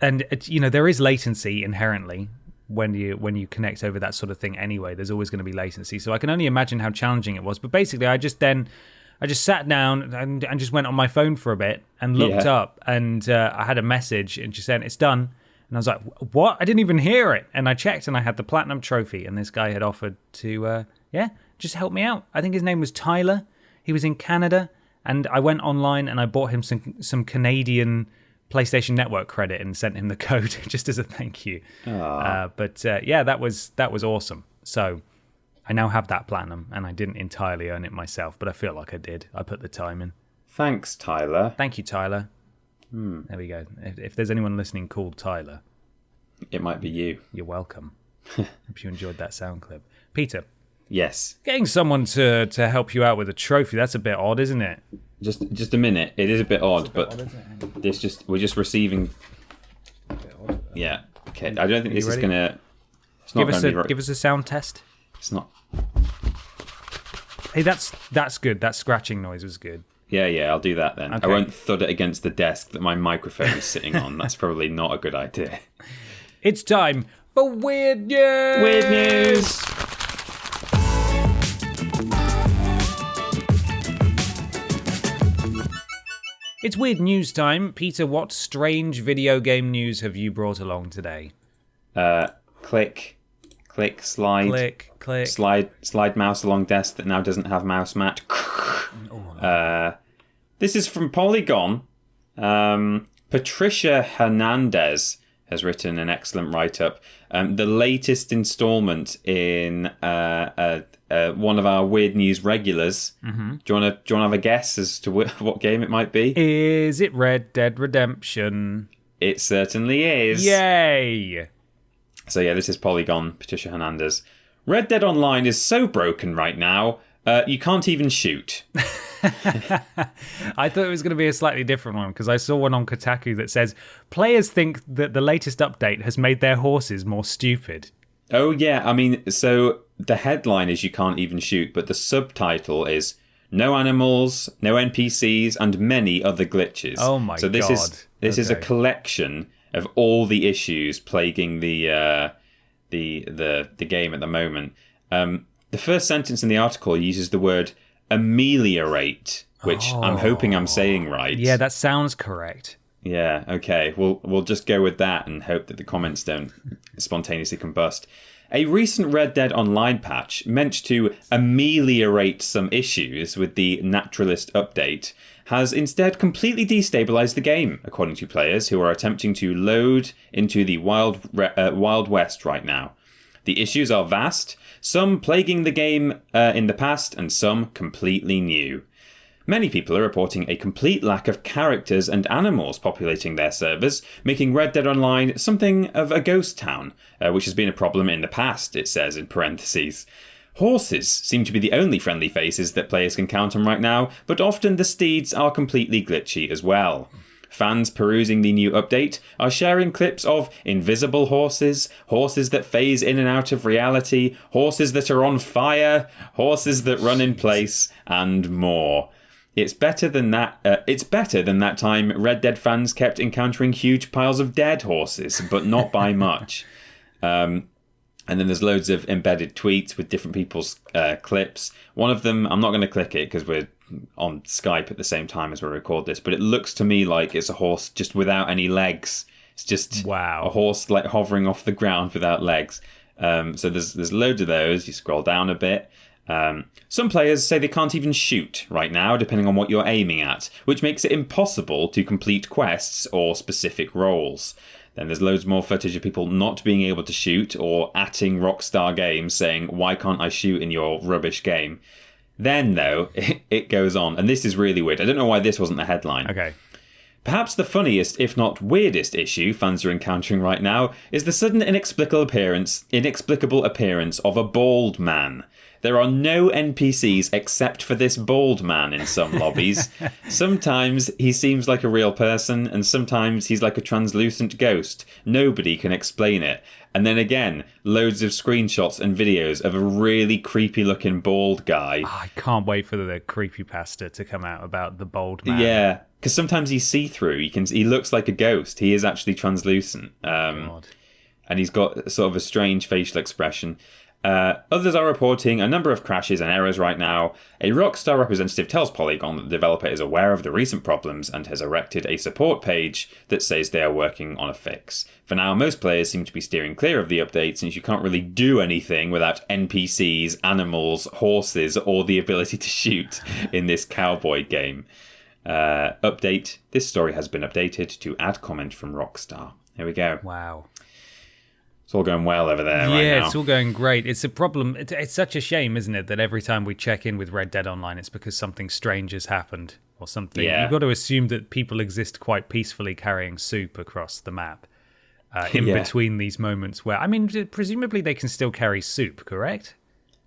and there is latency inherently when you connect over that sort of thing anyway. There's always going to be latency, so I can only imagine how challenging it was. But basically, I just sat down and just went on my phone for a bit and looked up, and I had a message and just said it's done. And I was like, what? I didn't even hear it. And I checked, and I had the platinum trophy, and this guy had offered to just help me out. I think his name was Tyler. He was in Canada. And I went online and I bought him some Canadian PlayStation Network credit and sent him the code just as a thank you. That was awesome. So I now have that platinum, and I didn't entirely earn it myself, but I feel like I did. I put the time in. Thanks, Tyler. Thank you, Tyler. There we go. If there's anyone listening called Tyler, it might be you. You're welcome. Hope you enjoyed that sound clip. Peter. Yes. Getting someone to help you out with a trophy, that's a bit odd, isn't it? Just a minute. It is a bit odd, we're just receiving. Yeah. Okay. I don't think this is gonna. It's not give us a sound test. It's not. Hey, that's good. That scratching noise was good. Yeah. I'll do that then. Okay. I won't thud it against the desk that my microphone is sitting on. That's probably not a good idea. It's time for Weird News. Weird News. It's Weird News time. Peter, what strange video game news have you brought along today? Click, slide. Click. Slide mouse along desk that now doesn't have mouse mat. This is from Polygon. Patricia Hernandez has written an excellent write-up. The latest installment in one of our Weird News regulars. Mm-hmm. Do you want to have a guess as to what game it might be? Is it Red Dead Redemption? It certainly is. Yay! So yeah, this is Polygon, Patricia Hernandez. Red Dead Online is so broken right now, you can't even shoot. I thought it was going to be a slightly different one, because I saw one on Kotaku that says players think that the latest update has made their horses more stupid. Oh yeah, I mean, so the headline is you can't even shoot, but the subtitle is no animals, no NPCs, and many other glitches. Oh my god! So this is a collection of all the issues plaguing the game at the moment. The first sentence in the article uses the word ameliorate, which I'm hoping I'm saying right. Yeah, that sounds correct. Yeah, okay. We'll just go with that and hope that the comments don't spontaneously combust. A recent Red Dead Online patch meant to ameliorate some issues with the Naturalist update has instead completely destabilized the game, according to players who are attempting to load into the Wild West right now. The issues are vast, some plaguing the game in the past and some completely new. Many people are reporting a complete lack of characters and animals populating their servers, making Red Dead Online something of a ghost town, which has been a problem in the past, it says in parentheses. Horses seem to be the only friendly faces that players can count on right now, but often the steeds are completely glitchy as well. Fans perusing the new update are sharing clips of invisible horses, horses that phase in and out of reality, horses that are on fire, horses that run in place, and more. It's better than that. It's better than that time Red Dead fans kept encountering huge piles of dead horses, but not by much. And then there's loads of embedded tweets with different people's clips. One of them, I'm not going to click it because we're on Skype at the same time as we record this, but it looks to me like it's a horse just without any legs. It's just a horse like hovering off the ground without legs. So there's loads of those. You scroll down a bit. Some players say they can't even shoot right now, depending on what you're aiming at, which makes it impossible to complete quests or specific roles. Then there's loads more footage of people not being able to shoot or atting Rockstar Games saying, why can't I shoot in your rubbish game? Then, though, it goes on, and this is really weird. I don't know why this wasn't the headline. Okay. Perhaps the funniest, if not weirdest, issue fans are encountering right now is the sudden inexplicable appearance of a bald man. There are no NPCs except for this bald man in some lobbies. Sometimes he seems like a real person, and sometimes he's like a translucent ghost. Nobody can explain it. And then again, loads of screenshots and videos of a really creepy-looking bald guy. Oh, I can't wait for the creepypasta to come out about the bald man. Yeah, because sometimes he's see-through. He looks like a ghost. He is actually translucent. And he's got sort of a strange facial expression. Others are reporting a number of crashes and errors right now. A Rockstar representative tells Polygon that the developer is aware of the recent problems and has erected a support page that says they are working on a fix. For now, most players seem to be steering clear of the update since you can't really do anything without NPCs, animals, horses, or the ability to shoot in this cowboy game. Update. This story has been updated to add comment from Rockstar. Here we go. Wow. It's all going well over there right now. Yeah, it's all going great. It's a problem. It's such a shame, isn't it, that every time we check in with Red Dead Online, it's because something strange has happened or something. Yeah. You've got to assume that people exist quite peacefully carrying soup across the map in between these moments where, I mean, presumably they can still carry soup, correct?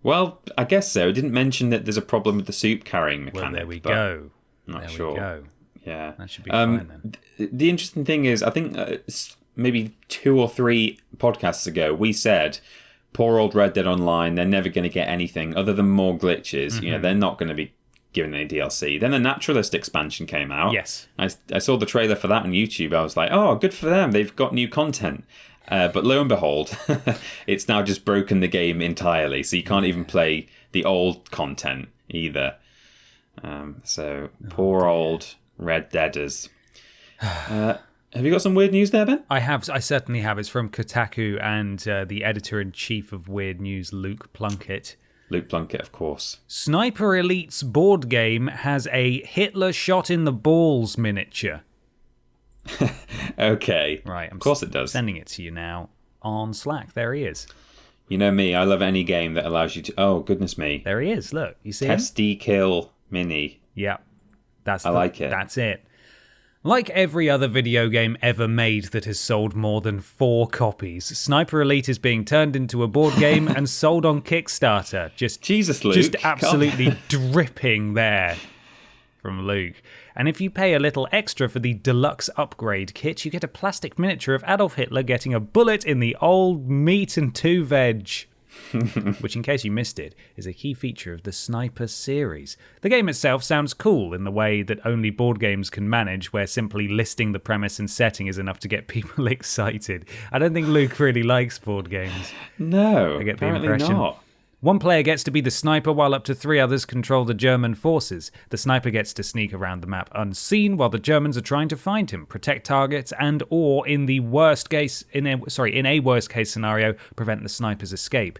Well, I guess so. It didn't mention that there's a problem with the soup carrying mechanic. Well, there we go. Not sure. We go. Yeah. That should be fine then. The interesting thing is, I think maybe 2 or 3 podcasts ago, we said, poor old Red Dead Online, they're never going to get anything other than more glitches. Mm-hmm. You know, they're not going to be given any DLC. Then the Naturalist expansion came out. Yes. I saw the trailer for that on YouTube. I was like, oh, good for them. They've got new content. But lo and behold, it's now just broken the game entirely. So you can't even play the old content either. Poor old Red Deaders. Have you got some weird news there, Ben? I have. I certainly have. It's from Kotaku and the editor-in-chief of Weird News, Luke Plunkett. Luke Plunkett, of course. Sniper Elite's board game has a Hitler shot in the balls miniature. Okay. Right. Of course it does. Sending it to you now on Slack. There he is. You know me. I love any game that allows you to... Oh, goodness me. There he is. Look. You see him? Teste-kill mini. Yeah. I like it. That's it. Like every other video game ever made that has sold more than 4 copies, Sniper Elite is being turned into a board game and sold on Kickstarter. Jesus, Luke. Just absolutely dripping there from Luke. And if you pay a little extra for the deluxe upgrade kit, you get a plastic miniature of Adolf Hitler getting a bullet in the old meat and 2 veg. Which, in case you missed it, is a key feature of the Sniper series. The game itself sounds cool in the way that only board games can manage, where simply listing the premise and setting is enough to get people excited. I don't think Luke really likes board games. No, I get the apparently impression. not. One player gets to be the sniper while up to 3 others control the German forces. The sniper gets to sneak around the map unseen while the Germans are trying to find him, protect targets, and or in a worst case scenario, prevent the sniper's escape.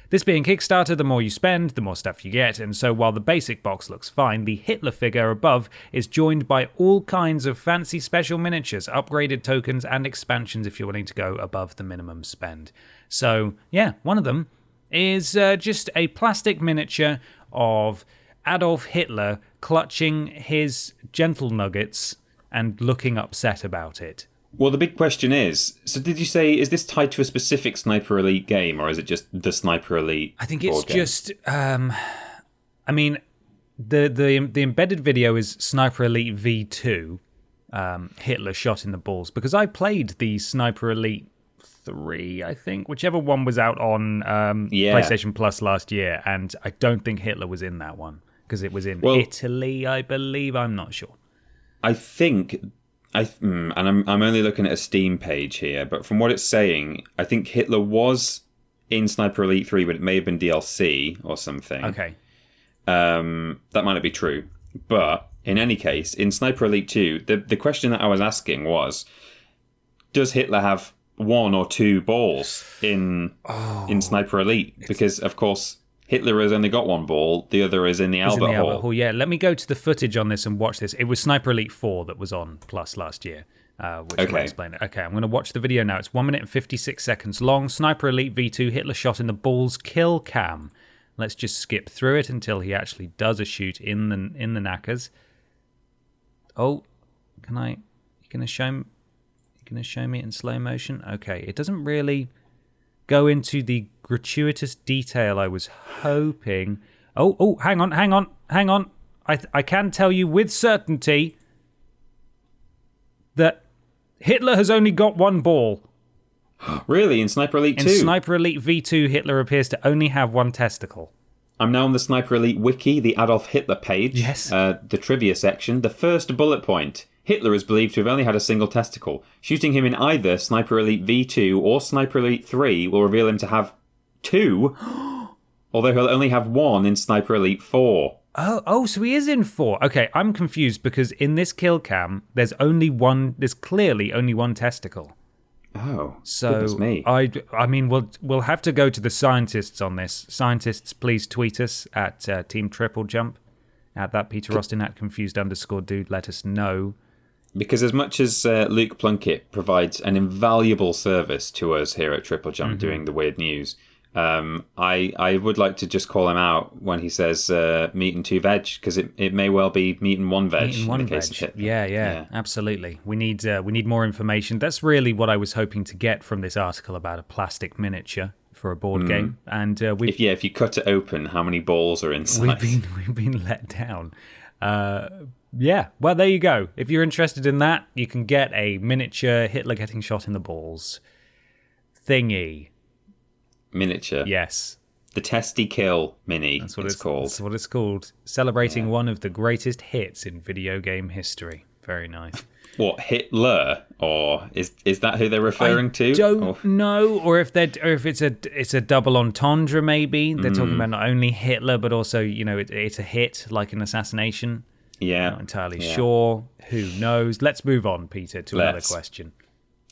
This being Kickstarter, the more you spend, the more stuff you get, and so while the basic box looks fine, the Hitler figure above is joined by all kinds of fancy special miniatures, upgraded tokens, and expansions if you're willing to go above the minimum spend. So, yeah, one of them is just a plastic miniature of Adolf Hitler clutching his gentle nuggets and looking upset about it. Well, the big question is, so did you say, is this tied to a specific Sniper Elite game, or is it just the Sniper Elite I think it's just, I mean, the embedded video is Sniper Elite V2, Hitler shot in the balls, because I played the Sniper Elite 3, I think, whichever one was out on PlayStation Plus last year, and I don't think Hitler was in that one, because it was in Italy, I believe. I'm not sure. I think... and I'm only looking at a Steam page here, but from what it's saying, I think Hitler was in Sniper Elite 3, but it may have been DLC or something. Okay. That might not be true. But in any case, in Sniper Elite 2, the question that I was asking was, does Hitler have 1 or 2 balls in Sniper Elite? Because, of course, Hitler has only got 1 ball. The other is in the Albert Hall. Yeah, let me go to the footage on this and watch this. It was Sniper Elite 4 that was on Plus last year, which will explain it. Okay, I'm going to watch the video now. It's 1 minute and 56 seconds long. Sniper Elite V2, Hitler shot in the balls, kill cam. Let's just skip through it until he actually does a shoot in the knackers. Oh, you gonna show me it in slow motion? Okay, it doesn't really go into the gratuitous detail I was hoping. Oh, hang on. I can tell you with certainty that Hitler has only got 1 ball. Really? In Sniper Elite 2? In Sniper Elite V2, Hitler appears to only have 1 testicle. I'm now on the Sniper Elite wiki, the Adolf Hitler page. Yes. The trivia section. The first bullet point. Hitler is believed to have only had a single testicle. Shooting him in either Sniper Elite V2 or Sniper Elite 3 will reveal him to have 2, although he'll only have 1 in Sniper Elite 4. Oh, so he is in 4. Okay, I'm confused because in this kill cam, there's clearly only 1 testicle. Oh, so goodness me. I mean, we'll have to go to the scientists on this. Scientists, please tweet us at Team TripleJump, at that Peter Austin, at confused_dude. Let us know. Because as much as Luke Plunkett provides an invaluable service to us here at TripleJump doing the weird news, I would like to just call him out when he says meat and 2 veg, because it may well be meat and 1 veg. Meat and 1 veg. Yeah, absolutely. We need more information. That's really what I was hoping to get from this article about a plastic miniature for a board game. And if you cut it open, how many balls are inside? We've been let down. Yeah, well, there you go. If you're interested in that, you can get a miniature Hitler getting shot in the balls thingy. Miniature. Yes. The teste-kill mini. That's what it's called. That's what it's called. Celebrating one of the greatest hits in video game history. Very nice. What, Hitler? Or is that who they're referring to? I don't know. Or if it's a double entendre, maybe. They're talking about not only Hitler, but also, it's a hit, like an assassination. Yeah. Not entirely sure. Who knows? Let's move on, Peter, to another question.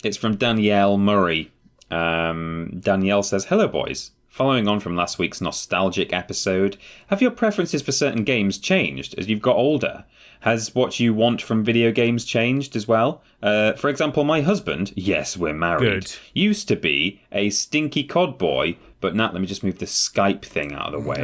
It's from Danielle Murray. Danielle says, "Hello, boys. Following on from last week's nostalgic episode, have your preferences for certain games changed as you've got older? Has what you want from video games changed as well? For example, my husband, yes, we're married, used to be a stinky cod boy, but now, let me just move the Skype thing out of the way.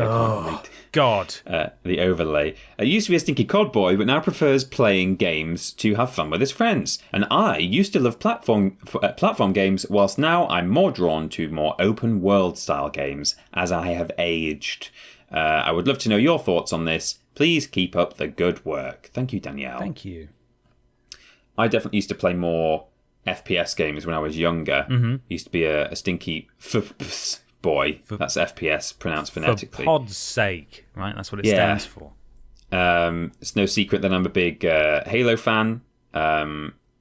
God. The overlay. Used to be a stinky cod boy, but now prefers playing games to have fun with his friends. And I used to love platform games, whilst now I'm more drawn to more open world style games as I have aged. I would love to know your thoughts on this. Please keep up the good work." Thank you, Danielle. Thank you. I definitely used to play more FPS games when I was younger. Used to be a stinky boy. That's FPS pronounced phonetically. For pod's sake, right? That's what it stands for. It's no secret that I'm a big Halo fan.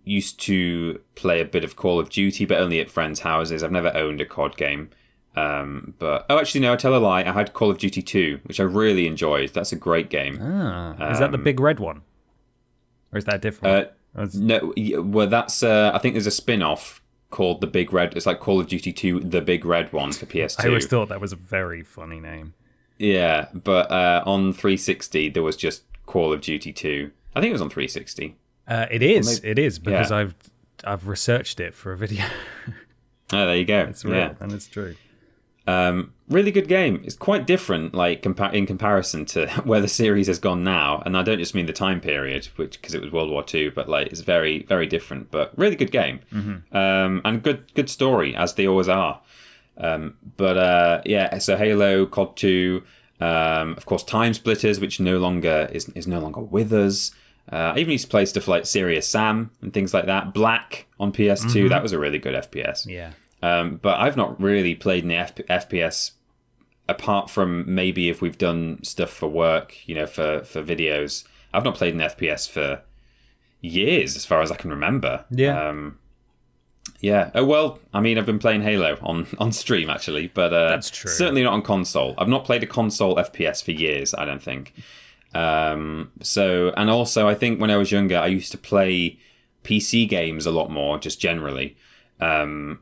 Used to play a bit of Call of Duty, but only at friends' houses. I've never owned a COD game. Actually, no, I tell a lie. I had Call of Duty 2, which I really enjoyed. That's a great game. Is that the big red one? Or is that a different one? No, well, that's, I think there's a spin-off called The Big Red. It's like Call of Duty 2, The Big Red one for PS2. I always thought that was a very funny name. Yeah, but on 360, there was just Call of Duty 2. I think it was on 360. It is, because I've researched it for a video. Oh, there you go. It's real, and it's true. Really good game. It's quite different, like in comparison to where the series has gone now. And I don't just mean the time period, because it was World War II, but like it's very, very different. But really good game, and good story, as they always are. So Halo, COD 2, of course, Time Splitters, which is no longer with us. I even used to play stuff like Serious Sam and things like that. Black on PS2, that was a really good FPS. Yeah. But I've not really played any FPS apart from maybe if we've done stuff for work, for videos. I've not played an FPS for years, as far as I can remember. Yeah. Oh, well, I mean, I've been playing Halo on stream, actually, but that's true. Certainly not on console. I've not played a console FPS for years, I don't think. And also, I think when I was younger, I used to play PC games a lot more, just generally. And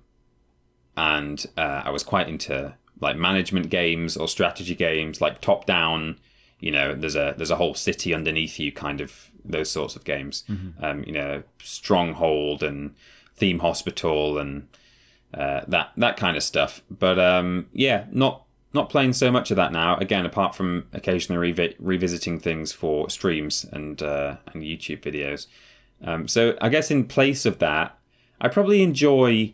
I was quite into like management games or strategy games, like top down. There's a whole city underneath you, kind of those sorts of games. Stronghold and Theme Hospital and that kind of stuff. But not playing so much of that now. Again, apart from occasionally revisiting things for streams and YouTube videos. So I guess in place of that, I probably enjoy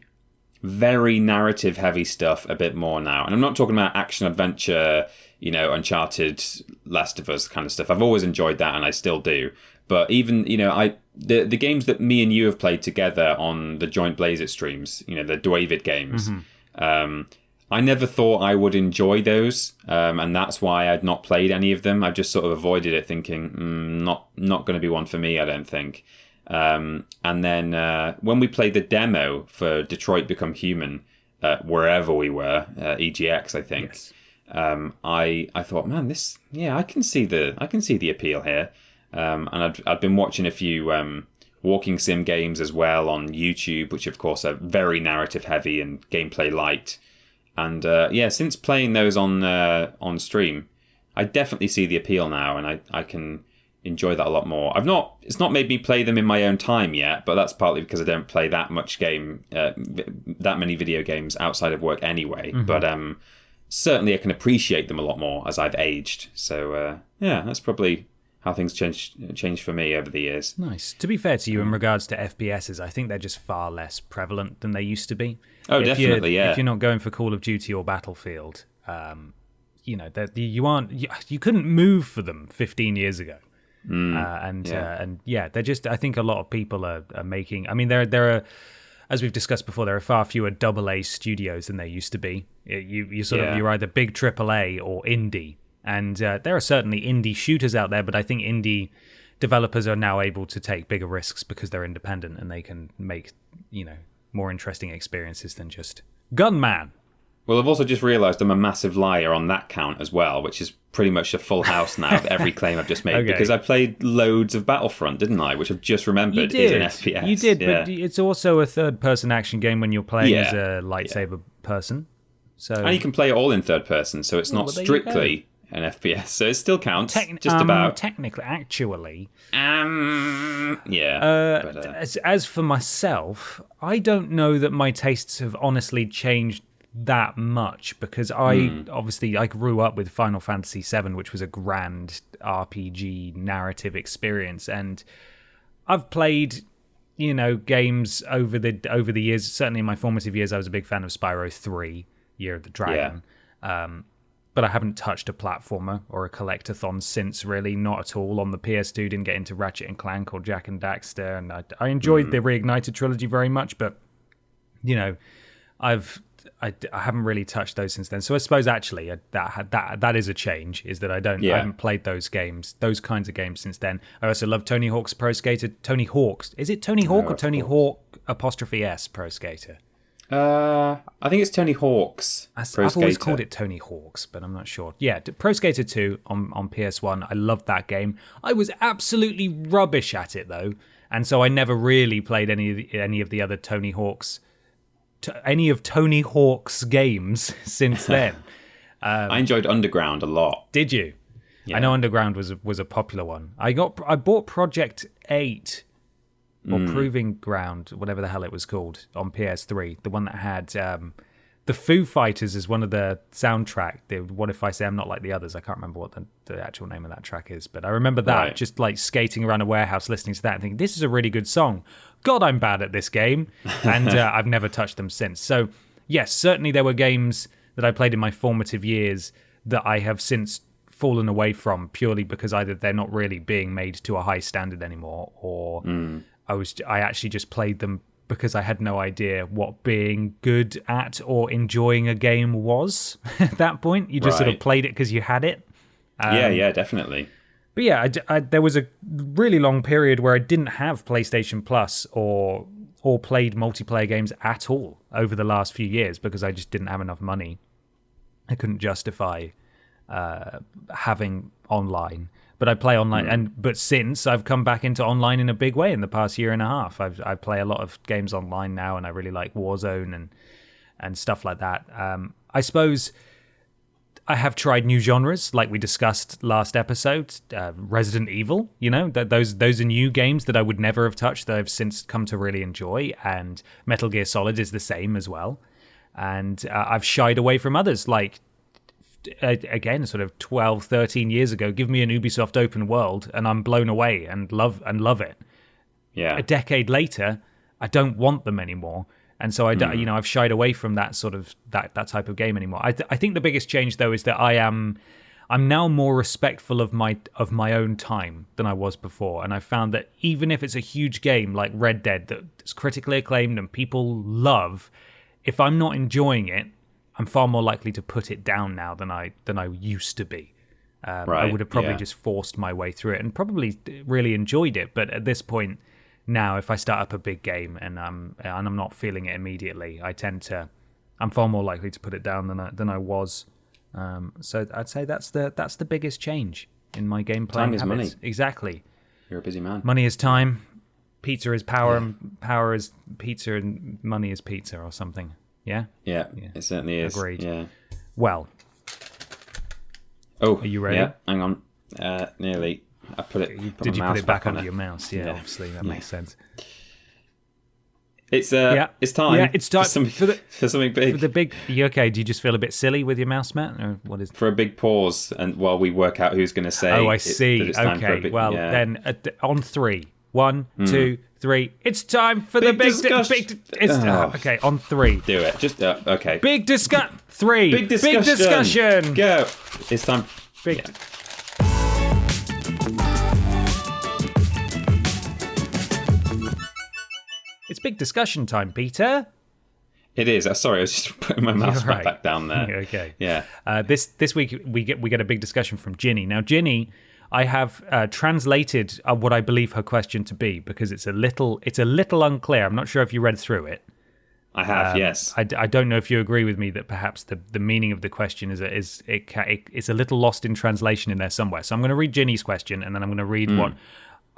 very narrative heavy stuff a bit more now. And I'm not talking about action adventure, Uncharted, Last of Us kind of stuff. I've always enjoyed that and I still do. But even, the games that me and you have played together on the joint Blaze It streams, the Dwavid games, I never thought I would enjoy those. And that's why I'd not played any of them. I've just sort of avoided it thinking, not going to be one for me, I don't think. And then when we played the demo for Detroit Become Human, wherever we were, EGX, I think, yes. I thought, man, I can see the appeal here. And I'd been watching a few walking sim games as well on YouTube, which of course are very narrative heavy and gameplay light. And since playing those on stream, I definitely see the appeal now, and I can enjoy that a lot more. It's not made me play them in my own time yet, but that's partly because I don't play that many video games outside of work anyway. But certainly I can appreciate them a lot more as I've aged. So that's probably how things changed for me over the years. Nice. To be fair to you, in regards to FPSs, I think they're just far less prevalent than they used to be. Oh, definitely, yeah. If you're not going for Call of Duty or Battlefield, you couldn't move for them 15 years ago. They're just, I think a lot of people are making, I mean, there are, as we've discussed before, there are far fewer AA studios than there used to be. You're either big AAA or indie. And there are certainly indie shooters out there, but I think indie developers are now able to take bigger risks because they're independent and they can make, more interesting experiences than just Gunman. Well, I've also just realised I'm a massive liar on that count as well, which is pretty much a full house now of every claim I've just made, because I played loads of Battlefront, didn't I? Which I've just remembered is an FPS. You did, but it's also a third-person action game when you're playing as a lightsaber person. So, and you can play it all in third person, so it's not strictly an FPS, so it still counts. Just about. Technically, actually. As for myself, I don't know that my tastes have honestly changed that much, because I grew up with Final Fantasy VII, which was a grand RPG narrative experience, and I've played games over the years. Certainly in my formative years, I was a big fan of Spyro 3, Year of the Dragon. But I haven't touched a platformer or a collectathon since, really, not at all. On the PS2, didn't get into Ratchet and Clank or Jak and Daxter, and I enjoyed the Reignited trilogy very much, but I haven't really touched those since then. So I suppose actually that is a change, is that I haven't played those kinds of games since then. I also love Tony Hawk's Pro Skater. Tony Hawk's, is it Tony Hawk or Tony Hawk *S Pro Skater? I think it's Tony Hawk's Pro Skater. I've always called it Tony Hawk's, but I'm not sure. Yeah, Pro Skater 2 on PS1. I loved that game. I was absolutely rubbish at it though, and so I never really played any of the other Tony Hawk's games since then. I enjoyed Underground a lot. Did you? Yeah. I know Underground was a popular one. I bought Project 8 or Proving Ground, whatever the hell it was called, on PS3. The one that had the Foo Fighters is one of the soundtrack. What If I Say I'm Not Like the Others? I can't remember what the actual name of that track is, but I remember that just like skating around a warehouse listening to that and thinking, this is a really good song. God, I'm bad at this game. And I've never touched them since. So yes, certainly there were games that I played in my formative years that I have since fallen away from purely because either they're not really being made to a high standard anymore, or I actually just played them because I had no idea what being good at or enjoying a game was at that point. You just sort of played it because you had it. Yeah, definitely. But yeah, there was a really long period where I didn't have PlayStation Plus or played multiplayer games at all over the last few years because I just didn't have enough money. I couldn't justify having online. But I play online, but since I've come back into online in a big way in the past year and a half, I play a lot of games online now, and I really like Warzone and stuff like that. I suppose I have tried new genres, like we discussed last episode. Resident Evil, those are new games that I would never have touched that I've since come to really enjoy, and Metal Gear Solid is the same as well. And I've shied away from others, like again, sort of 12, 13 years ago, give me an Ubisoft open world and I'm blown away and love it. Yeah. A decade later, I don't want them anymore. And so I've shied away from that sort of that type of game anymore. I think the biggest change though is that I'm now more respectful of my own time than I was before. And I found that even if it's a huge game like Red Dead that's critically acclaimed and people love, if I'm not enjoying it, I'm far more likely to put it down now than I used to be. I would have probably just forced my way through it and probably really enjoyed it. But at this point now, if I start up a big game and I'm not feeling it immediately, I'm far more likely to put it down than I was. So I'd say that's the biggest change in my game playing habits. Time is money. Exactly. You're a busy man. Money is time. Pizza is power, and power is pizza, and money is pizza, or something. Yeah, it certainly is. Agreed. Yeah. Well. Oh, are you ready? Yeah, hang on. Nearly. I put it. Did you put it back under your mouse? Yeah, obviously that makes sense. It's time. Yeah, it's time for something big. For the big. You okay? Do you just feel a bit silly with your mouse, Matt, or what is? For a big pause, and while we work out who's going to say. Oh, I see. It's time for a big, then on 3. 1, 2, 3. It's time for the big discussion. Okay, on 3. Do it. Just okay. Big discussion. 3. Big discussion. Go. It's time. Big. Yeah. It's big discussion time, Peter. It is. Sorry, I was just putting my mouse back down there. Okay. Yeah. This week we get a big discussion from Ginny. Now, Ginny, I have translated what I believe her question to be because it's a little unclear. I'm not sure if you read through it. I have, yes. I don't know if you agree with me that perhaps the meaning of the question it's a little lost in translation in there somewhere. So I'm going to read Ginny's question and then I'm going to read what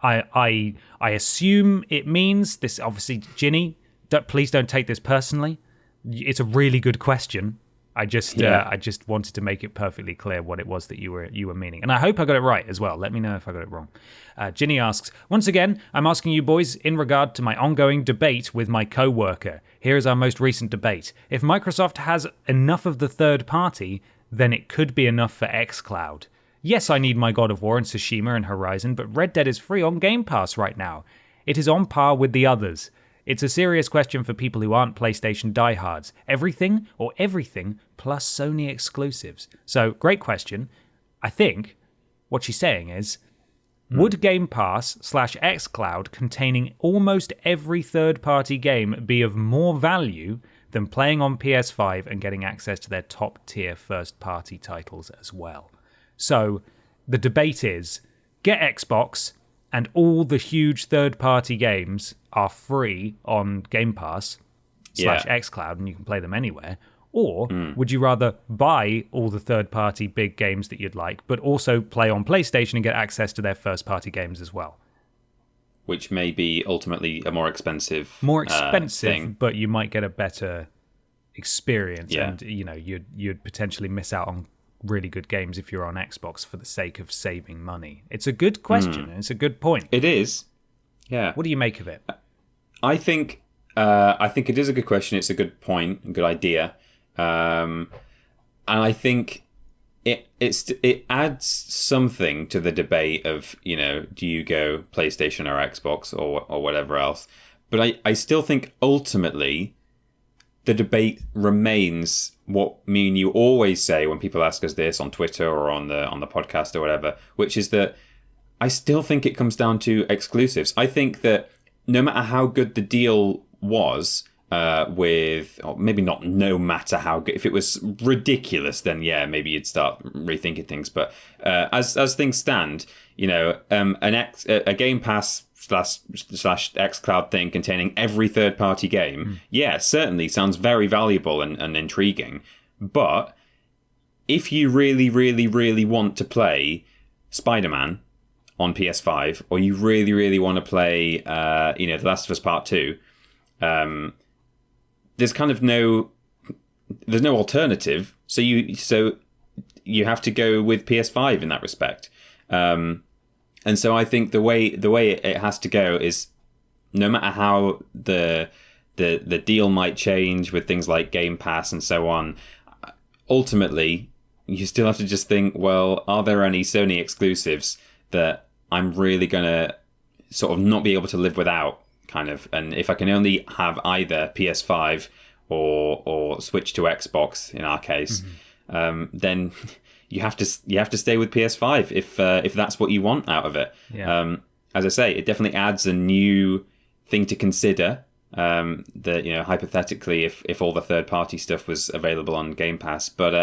I assume it means. This obviously, Ginny, please don't take this personally. It's a really good question. I just wanted to make it perfectly clear what it was that you were meaning. And I hope I got it right as well. Let me know if I got it wrong. Ginny asks, once again, I'm asking you boys in regard to my ongoing debate with my co-worker. Here is our most recent debate. If Microsoft has enough of the third party, then it could be enough for xCloud. Yes, I need my God of War and Tsushima and Horizon, but Red Dead is free on Game Pass right now. It is on par with the others. It's a serious question for people who aren't PlayStation diehards. Everything or everything plus Sony exclusives. So, great question. I think what she's saying is, would Game Pass / xCloud containing almost every third-party game be of more value than playing on PS5 and getting access to their top-tier first-party titles as well? So, the debate is, get Xbox and all the huge third-party games are free on Game Pass / xCloud, and you can play them anywhere. Or would you rather buy all the third-party big games that you'd like, but also play on PlayStation and get access to their first-party games as well? Which may be ultimately a more expensive thing. But you might get a better experience, Yeah. and you'd potentially miss out on really good games if you're on Xbox for the sake of saving money. It's a good question. And it's a good point. It is. Yeah. What do you make of it? I think it is a good question. It's a good point, a good idea. and I think it adds something to the debate of, do you go PlayStation or Xbox or whatever else. But I still think ultimately the debate remains what me and you always say when people ask us this on Twitter or on the podcast or whatever, which is that I still think it comes down to exclusives. I think that no matter how good the deal was, or maybe not no matter how good, if it was ridiculous, then yeah, maybe you'd start rethinking things. But as things stand, a Game Pass / xCloud thing containing every third-party game, yeah, certainly sounds very valuable and intriguing. But if you really, really, really want to play Spider-Man on PS5, or you really, really want to play, The Last of Us Part 2, there's kind of no alternative. So you have to go with PS5 in that respect. And so I think the way it has to go is, no matter how the deal might change with things like Game Pass and so on, ultimately you still have to just think, well, are there any Sony exclusives that I'm really gonna sort of not be able to live without, kind of? And if I can only have either PS5 or switch to Xbox in our case, then you have to stay with PS5 if that's what you want out of it. Yeah. As I say, it definitely adds a new thing to consider. That hypothetically, if all the third party stuff was available on Game Pass, but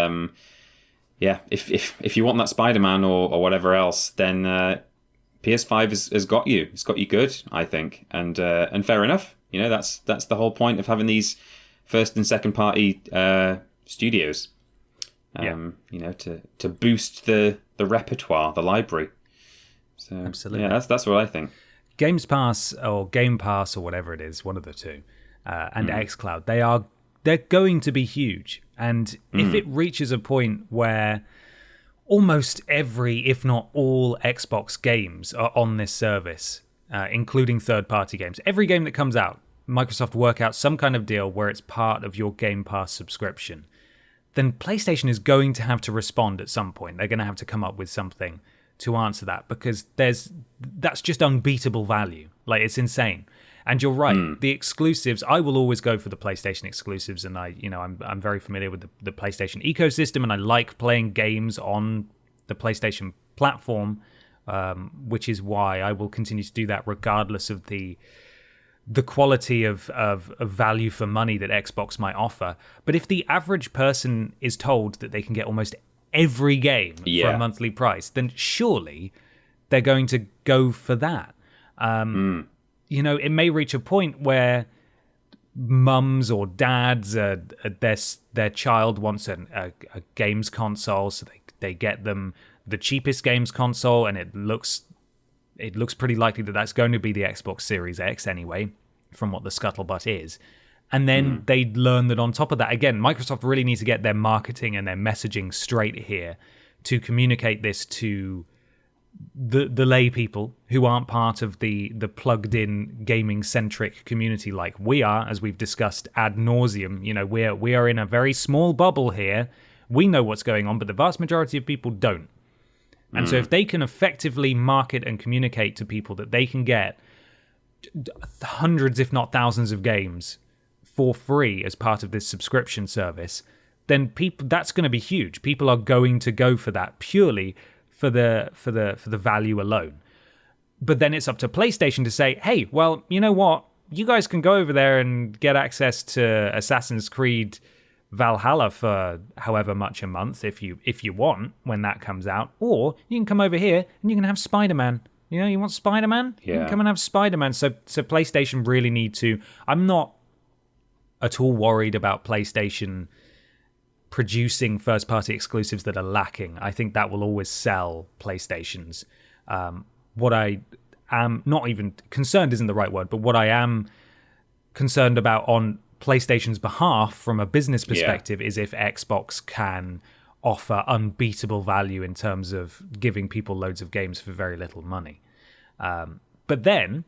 yeah, if you want that Spider-Man or whatever else, then PS5 has got you. It's got you good, I think, and fair enough. That's the whole point of having these first and second party studios. To boost the repertoire, the library. So absolutely, yeah, that's what I think. Games Pass or Game Pass or whatever it is, one of the two, and xCloud, they're going to be huge. And if it reaches a point where almost every, if not all, Xbox games are on this service, including third-party games, every game that comes out, Microsoft work out some kind of deal where it's part of your Game Pass subscription, then PlayStation is going to have to respond at some point. They're going to have to come up with something to answer that, because that's just unbeatable value. Like, it's insane. And you're right, the exclusives, I will always go for the PlayStation exclusives, and I'm very familiar with the PlayStation ecosystem, and I like playing games on the PlayStation platform, which is why I will continue to do that regardless of the quality of value for money that Xbox might offer. But if the average person is told that they can get almost every game for a monthly price, then surely they're going to go for that. It may reach a point where mums or dads, their child wants a games console, so they get them the cheapest games console, and it looks pretty likely that that's going to be the Xbox Series X anyway, from what the scuttlebutt is. And then they learn that on top of that, again, Microsoft really needs to get their marketing and their messaging straight here to communicate this to the lay people who aren't part of the plugged-in gaming-centric community like we are, as we've discussed ad nauseum. We are in a very small bubble here. We know what's going on, but the vast majority of people don't. And so if they can effectively market and communicate to people that they can get hundreds, if not thousands, of games for free as part of this subscription service, then that's going to be huge. People are going to go for that purely for the value alone. But then it's up to PlayStation to say, hey, well, you know what? You guys can go over there and get access to Assassin's Creed Valhalla for however much a month if you want when that comes out, or you can come over here and you can have Spider-Man. You want Spider-Man? Yeah. You can come and have Spider-Man. So PlayStation really need to. I'm not at all worried about PlayStation producing first-party exclusives that are lacking. I think that will always sell PlayStations. What I am not even concerned isn't the right word, but what I am concerned about on PlayStation's behalf from a business perspective is if Xbox can offer unbeatable value in terms of giving people loads of games for very little money. But then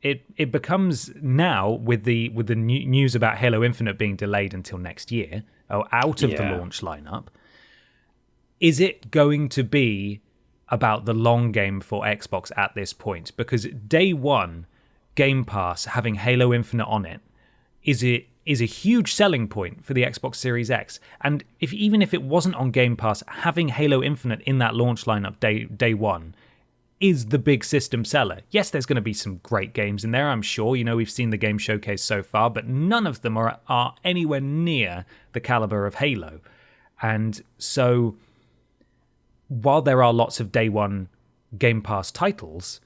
it becomes now with the news about Halo Infinite being delayed until next year, or out of the launch lineup. Is it going to be about the long game for Xbox at this point? Because day one, Game Pass having Halo Infinite on it is a huge selling point for the Xbox Series X. And even if it wasn't on Game Pass, having Halo Infinite in that launch lineup day one is the big system seller. Yes, there's going to be some great games in there, I'm sure. We've seen the game showcase so far, but none of them are anywhere near the caliber of Halo. And so, while there are lots of day one Game Pass titles,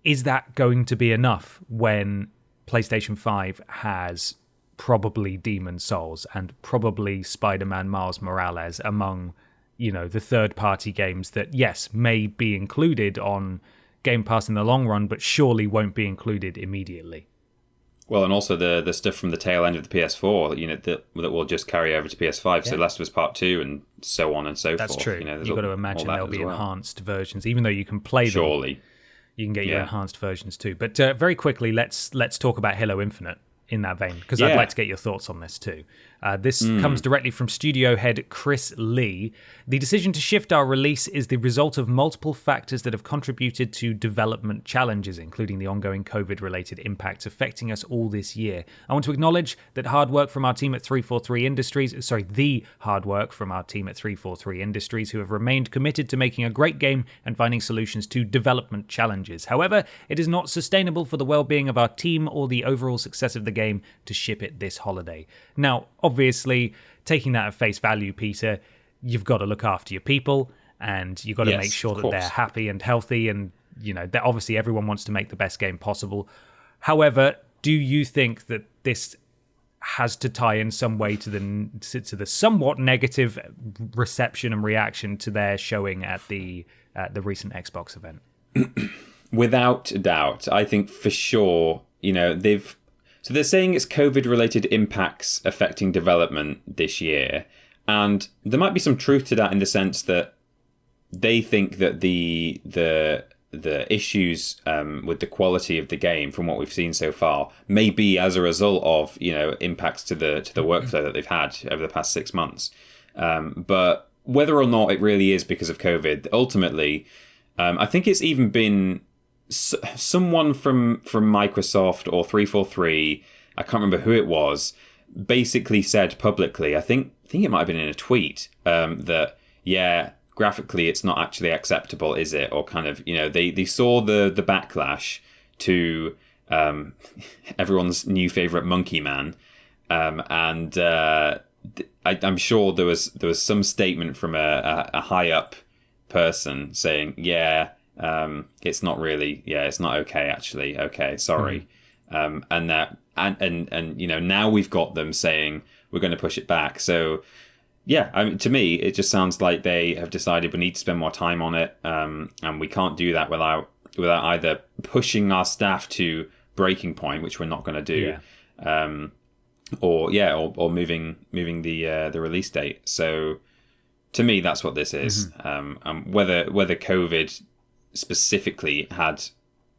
is that going to be enough when PlayStation 5 has probably Demon's Souls and probably Spider-Man Miles Morales among the third-party games that, yes, may be included on Game Pass in the long run, but surely won't be included immediately? Well, and also the stuff from the tail end of the PS4, that will just carry over to PS5. Yeah. So Last of Us Part 2 and so on and so forth. That's true. You've got to imagine there'll be enhanced versions, even though you can play them. Surely. You can get your enhanced versions too. But very quickly, let's talk about Halo Infinite in that vein, because I'd like to get your thoughts on this too. This comes directly from studio head Chris Lee. The decision to shift our release is the result of multiple factors that have contributed to development challenges, including the ongoing COVID-related impacts affecting us all this year. I want to acknowledge that hard work from our team at 343 Industries, the hard work from our team at 343 Industries, who have remained committed to making a great game and finding solutions to development challenges. However, it is not sustainable for the well-being of our team or the overall success of the game to ship it this holiday. Now, obviously, taking that at face value, Peter, you've got to look after your people, and you've got to make sure that they're happy and healthy, and that obviously everyone wants to make the best game possible. However, do you think that this has to tie in some way to the somewhat negative reception and reaction to their showing at the recent Xbox event? Without a doubt, I think for sure, So they're saying it's COVID-related impacts affecting development this year, and there might be some truth to that in the sense that they think that the issues with the quality of the game, from what we've seen so far, may be as a result of impacts to the workflow that they've had over the past 6 months. But whether or not it really is because of COVID, ultimately, I think it's even been someone from Microsoft or 343, I can't remember who it was, basically said publicly, I think it might have been in a tweet, that graphically it's not actually acceptable, is it? Or kind of, they saw the backlash to everyone's new favorite Monkey Man, and I'm sure there was some statement from a high up person saying, it's not really, it's not okay, actually. Okay, sorry. And now we've got them saying we're going to push it back. So, to me, it just sounds like they have decided we need to spend more time on it. And we can't do that without either pushing our staff to breaking point, which we're not going to do, or moving the release date. So, to me, that's what this is. Whether COVID specifically had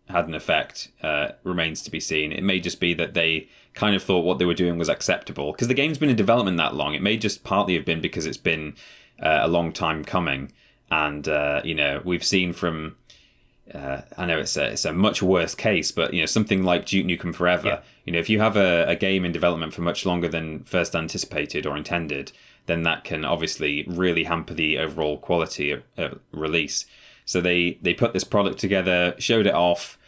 an effect remains to be seen. It may just be that they kind of thought what they were doing was acceptable, because the game's been in development that long. It may just partly have been because it's been a long time coming, and we've seen from I know it's a much worse case, but something like Duke Nukem Forever, if you have a game in development for much longer than first anticipated or intended, then that can obviously really hamper the overall quality of release. So they put this product together, showed it off,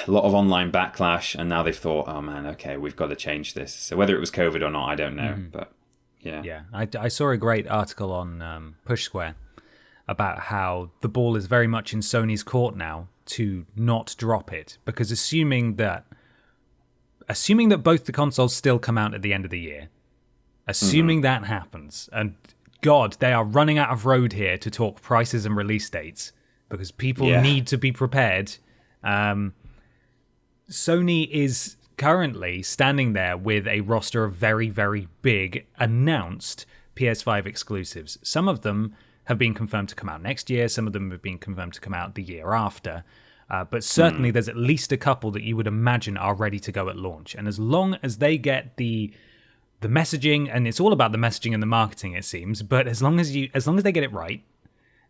a lot of online backlash, and now they've thought, oh man, okay, we've got to change this. So whether it was COVID or not, I don't know. But yeah. I saw a great article on Push Square about how the ball is very much in Sony's court now to not drop it, because assuming that both the consoles still come out at the end of the year, assuming that happens, and God, they are running out of road here to talk prices and release dates, because people need to be prepared. Sony is currently standing there with a roster of very, very big announced PS5 exclusives. Some of them have been confirmed to come out next year. Some of them have been confirmed to come out the year after. But certainly there's at least a couple that you would imagine are ready to go at launch. And as long as they get the messaging, and it's all about the messaging and the marketing, it seems, but as long as they get it right,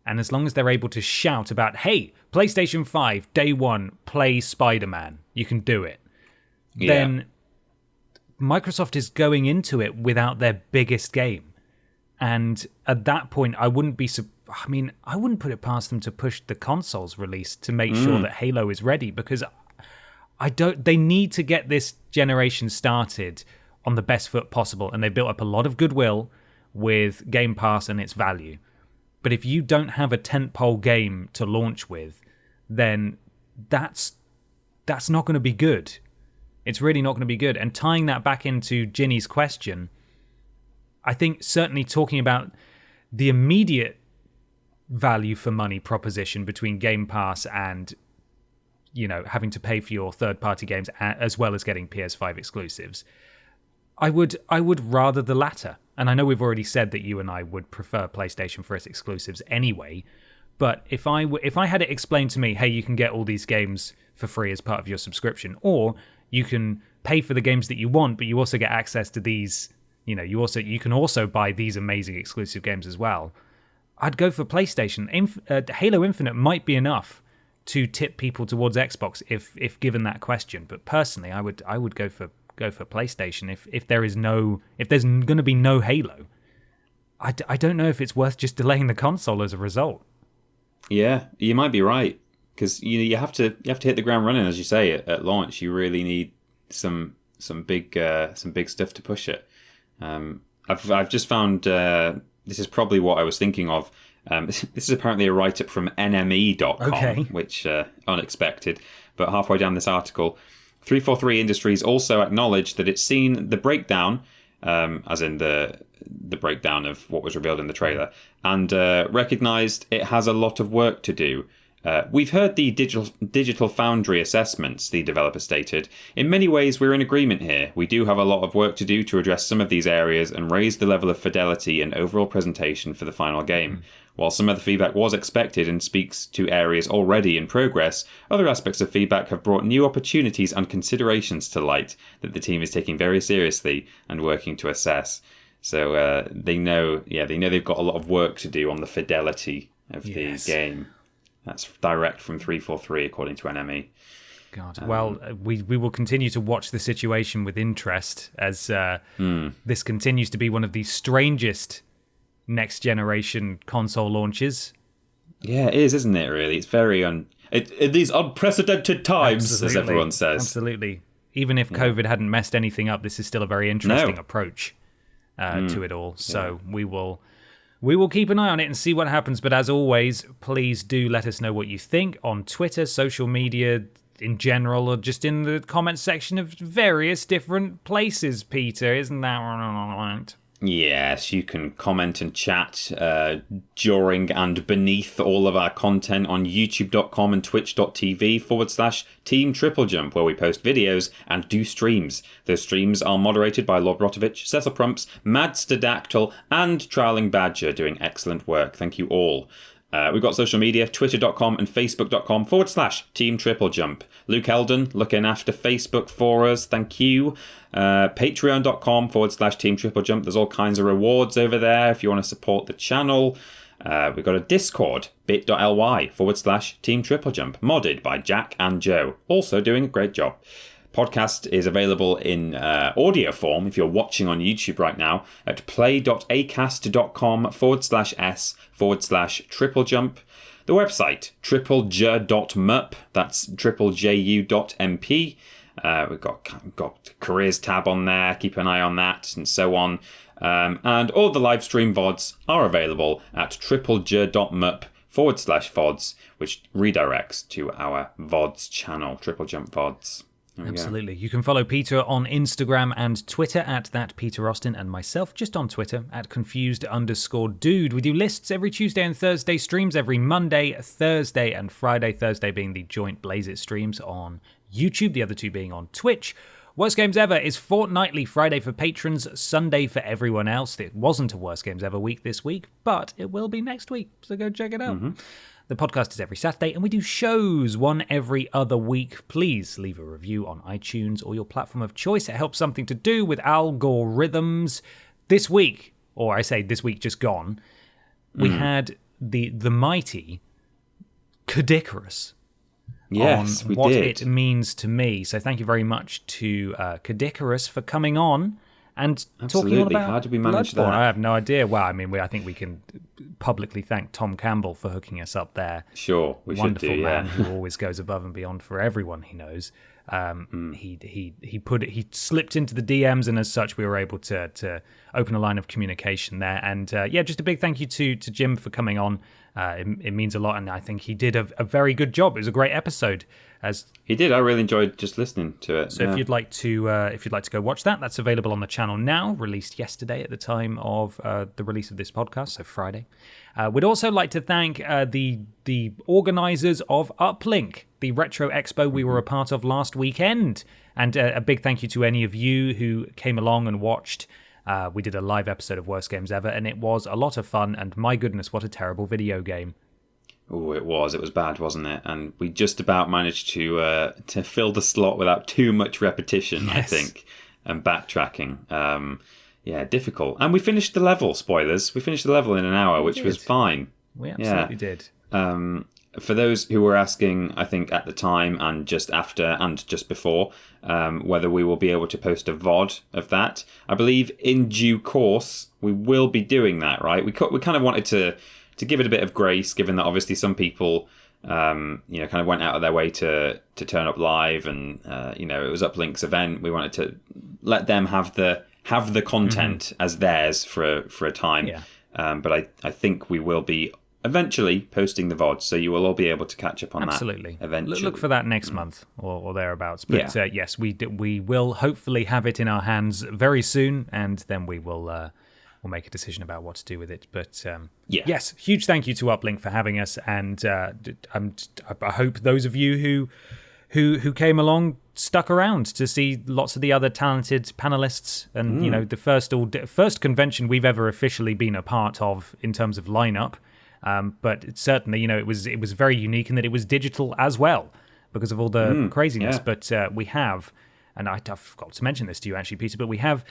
and as long as they're able to shout about, hey, PlayStation 5, day one, play Spider-Man, you can do it, then Microsoft is going into it without their biggest game. And at that point, I wouldn't put it past them to push the console's release to make sure that Halo is ready, because they need to get this generation started on the best foot possible, and they built up a lot of goodwill with Game Pass and its value. But if you don't have a tentpole game to launch with, then that's not going to be good. It's really not going to be good. And tying that back into Ginny's question, I think certainly talking about the immediate value for money proposition between Game Pass and, having to pay for your third-party games as well as getting PS5 exclusives, I would rather the latter. And I know we've already said that you and I would prefer PlayStation for its exclusives anyway, but if I had it explained to me, hey, you can get all these games for free as part of your subscription, or you can pay for the games that you want, but you also get access to these, you can also buy these amazing exclusive games as well, I'd go for PlayStation. Halo Infinite might be enough to tip people towards Xbox if given that question, but personally, I would go for PlayStation if there's going to be no Halo. I don't know if it's worth just delaying the console as a result. Yeah, you might be right, because you have to hit the ground running, as you say, at launch. You really need some big stuff to push it. I've just found this is probably what I was thinking of. This is apparently a write-up from NME.com, which unexpected, but halfway down this article, 343 Industries also acknowledged that it's seen the breakdown, as in the breakdown of what was revealed in the trailer, and recognised it has a lot of work to do. We've heard the Digital Foundry assessments, the developer stated. In many ways, we're in agreement here. We do have a lot of work to do to address some of these areas and raise the level of fidelity and overall presentation for the final game. While some of the feedback was expected and speaks to areas already in progress, other aspects of feedback have brought new opportunities and considerations to light that the team is taking very seriously and working to assess. So they know they've got a lot of work to do on the fidelity of the game. That's direct from 343, according to NME. God. Well, we will continue to watch the situation with interest as this continues to be one of the strangest next generation console launches. Yeah, it is, isn't it, really? It's very in these unprecedented times, as everyone says. Absolutely. Even if COVID hadn't messed anything up, this is still a very interesting approach to it all. So we will keep an eye on it and see what happens. But as always, please do let us know what you think on Twitter, social media in general, or just in the comment section of various different places, Peter. Isn't that right? Yes, you can comment and chat during and beneath all of our content on youtube.com and twitch.tv/Team TripleJump, where we post videos and do streams. Those streams are moderated by Lord Rotovich, Cecil Prumps, Madsterdactyl, and Trialing Badger, doing excellent work. Thank you all. We've got social media, twitter.com and facebook.com/Team TripleJump. Luke Eldon looking after Facebook for us. Thank you. Patreon.com/Team TripleJump. There's all kinds of rewards over there if you want to support the channel. We've got a Discord, bit.ly/Team TripleJump, modded by Jack and Joe. Also doing a great job. Podcast is available in audio form if you're watching on YouTube right now at play.acast.com/s/TripleJump. The website, triplej.mup, that's triplejU.mp. We've got careers tab on there, keep an eye on that, and so on. And all the live stream VODs are available at triplej.mup/VODs, which redirects to our VODs channel, TripleJump VODs. Absolutely. You can follow Peter on Instagram and Twitter at @PeterAustin, and myself just on Twitter at @confused_dude. We do lists every Tuesday and Thursday, streams every Monday, Thursday, and Friday. Thursday being the joint Blaze It streams on YouTube, the other two being on Twitch. Worst Games Ever is fortnightly, Friday for patrons, Sunday for everyone else. It wasn't a Worst Games Ever week this week, but it will be next week, so go check it out. The podcast is every Saturday, and we do shows one every other week. Please leave a review on iTunes or your platform of choice. It helps something to do with algorithms. This week, or I say this week just gone, we had the mighty Cadicarus. Yes, on what it means to me. So thank you very much to Cadicarus for coming on and talking all about how did we manage Bloodborne. that? I have no idea. Well, I mean, I think we can publicly thank Tom Campbell for hooking us up there. Sure, we Wonderful should do, man yeah. who always goes above and beyond for everyone he knows. He slipped into the DMs, and as such, we were able to open a line of communication there. And just a big thank you to Jim for coming on. It means a lot, and I think he did a very good job. It was a great episode. He did. I really enjoyed just listening to it. So if you'd like to go watch that, that's available on the channel now. Released yesterday at the time of the release of this podcast, so Friday. We'd also like to thank the organisers of Uplink, the Retro Expo we were a part of last weekend, and a big thank you to any of you who came along and watched. We did a live episode of Worst Games Ever, and it was a lot of fun. And my goodness, what a terrible video game! Oh, it was bad, wasn't it? And we just about managed to fill the slot without too much repetition, yes. I think, and backtracking. Difficult. And we finished the level, spoilers. We finished the level in an hour, which was fine. We absolutely did. For those who were asking, I think, at the time and just after and just before, whether we will be able to post a VOD of that, I believe in due course we will be doing that, right? We kind of wanted to give it a bit of grace, given that obviously some people, kind of went out of their way to turn up live, and it was Uplink's event. We wanted to let them have the content as theirs for a time. Yeah. But I think we will be eventually posting the VOD, so you will all be able to catch up on that eventually. Look for that next month or thereabouts. But yes, we will hopefully have it in our hands very soon, and then we'll make a decision about what to do with it. But yes, huge thank you to Uplink for having us, and I hope those of you who came along stuck around to see lots of the other talented panelists, and the first convention we've ever officially been a part of in terms of lineup. But it certainly, it was very unique in that it was digital as well because of all the craziness. Yeah. But we have, and I forgot to mention this to you actually, Peter, but we have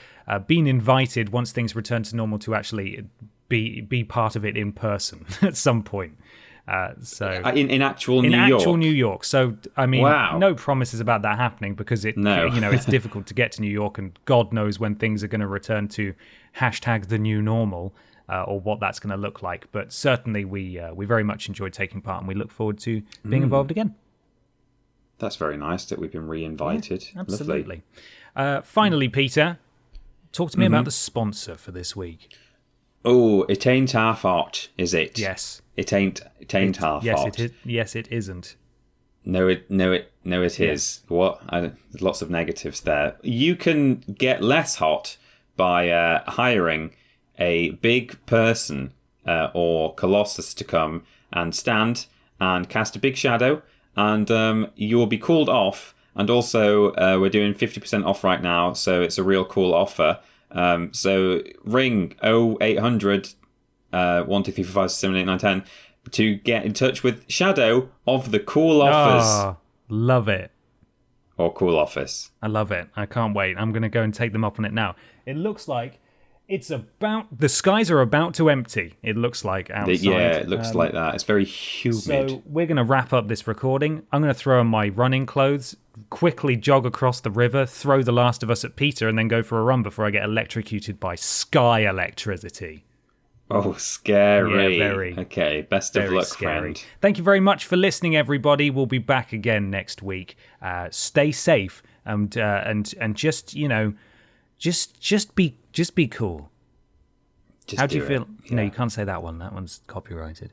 been invited once things return to normal to actually be part of it in person at some point. In actual New York. In actual New York. So I mean, no promises about that happening because it's difficult to get to New York, and God knows when things are going to return to #the new normal. Or what that's going to look like. But certainly we very much enjoyed taking part, and we look forward to being involved again. That's very nice that we've been re-invited. Yeah, absolutely. Finally, Peter, talk to me about the sponsor for this week. Oh, it ain't half hot, is it? Yes. It ain't half hot. Yes, it isn't. No, it is. What? There's lots of negatives there. You can get less hot by hiring a big person or colossus to come and stand and cast a big shadow, and you will be cooled off. And also, we're doing 50% off right now, so it's a real cool offer. So ring 0800 12345 to get in touch with Shadow of the Cool Office. Oh, love it. Or Cool Office. I love it. I can't wait. I'm going to go and take them up on it now. It looks like the skies are about to empty, it looks like, outside. Yeah, it looks like that. It's very humid. So we're going to wrap up this recording. I'm going to throw on my running clothes, quickly jog across the river, throw The Last of Us at Peter, and then go for a run before I get electrocuted by sky electricity. Oh, scary. Yeah, very. Okay, best of luck, scary. friend. Thank you very much for listening, everybody. We'll be back again next week. Stay safe and just, just be cool. How do you feel? Yeah. You can't say that one. That one's copyrighted.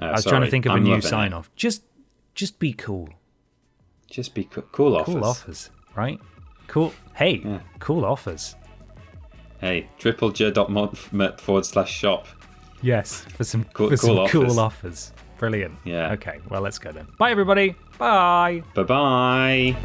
I was trying to think of a new sign-off. Just be cool. Just be cool offers. Cool offers, right? Cool. Hey, cool offers. Hey, TripleJump.mod/shop. Yes, for some cool offers. Brilliant. Yeah. Okay, well, let's go then. Bye, everybody. Bye. Bye-bye.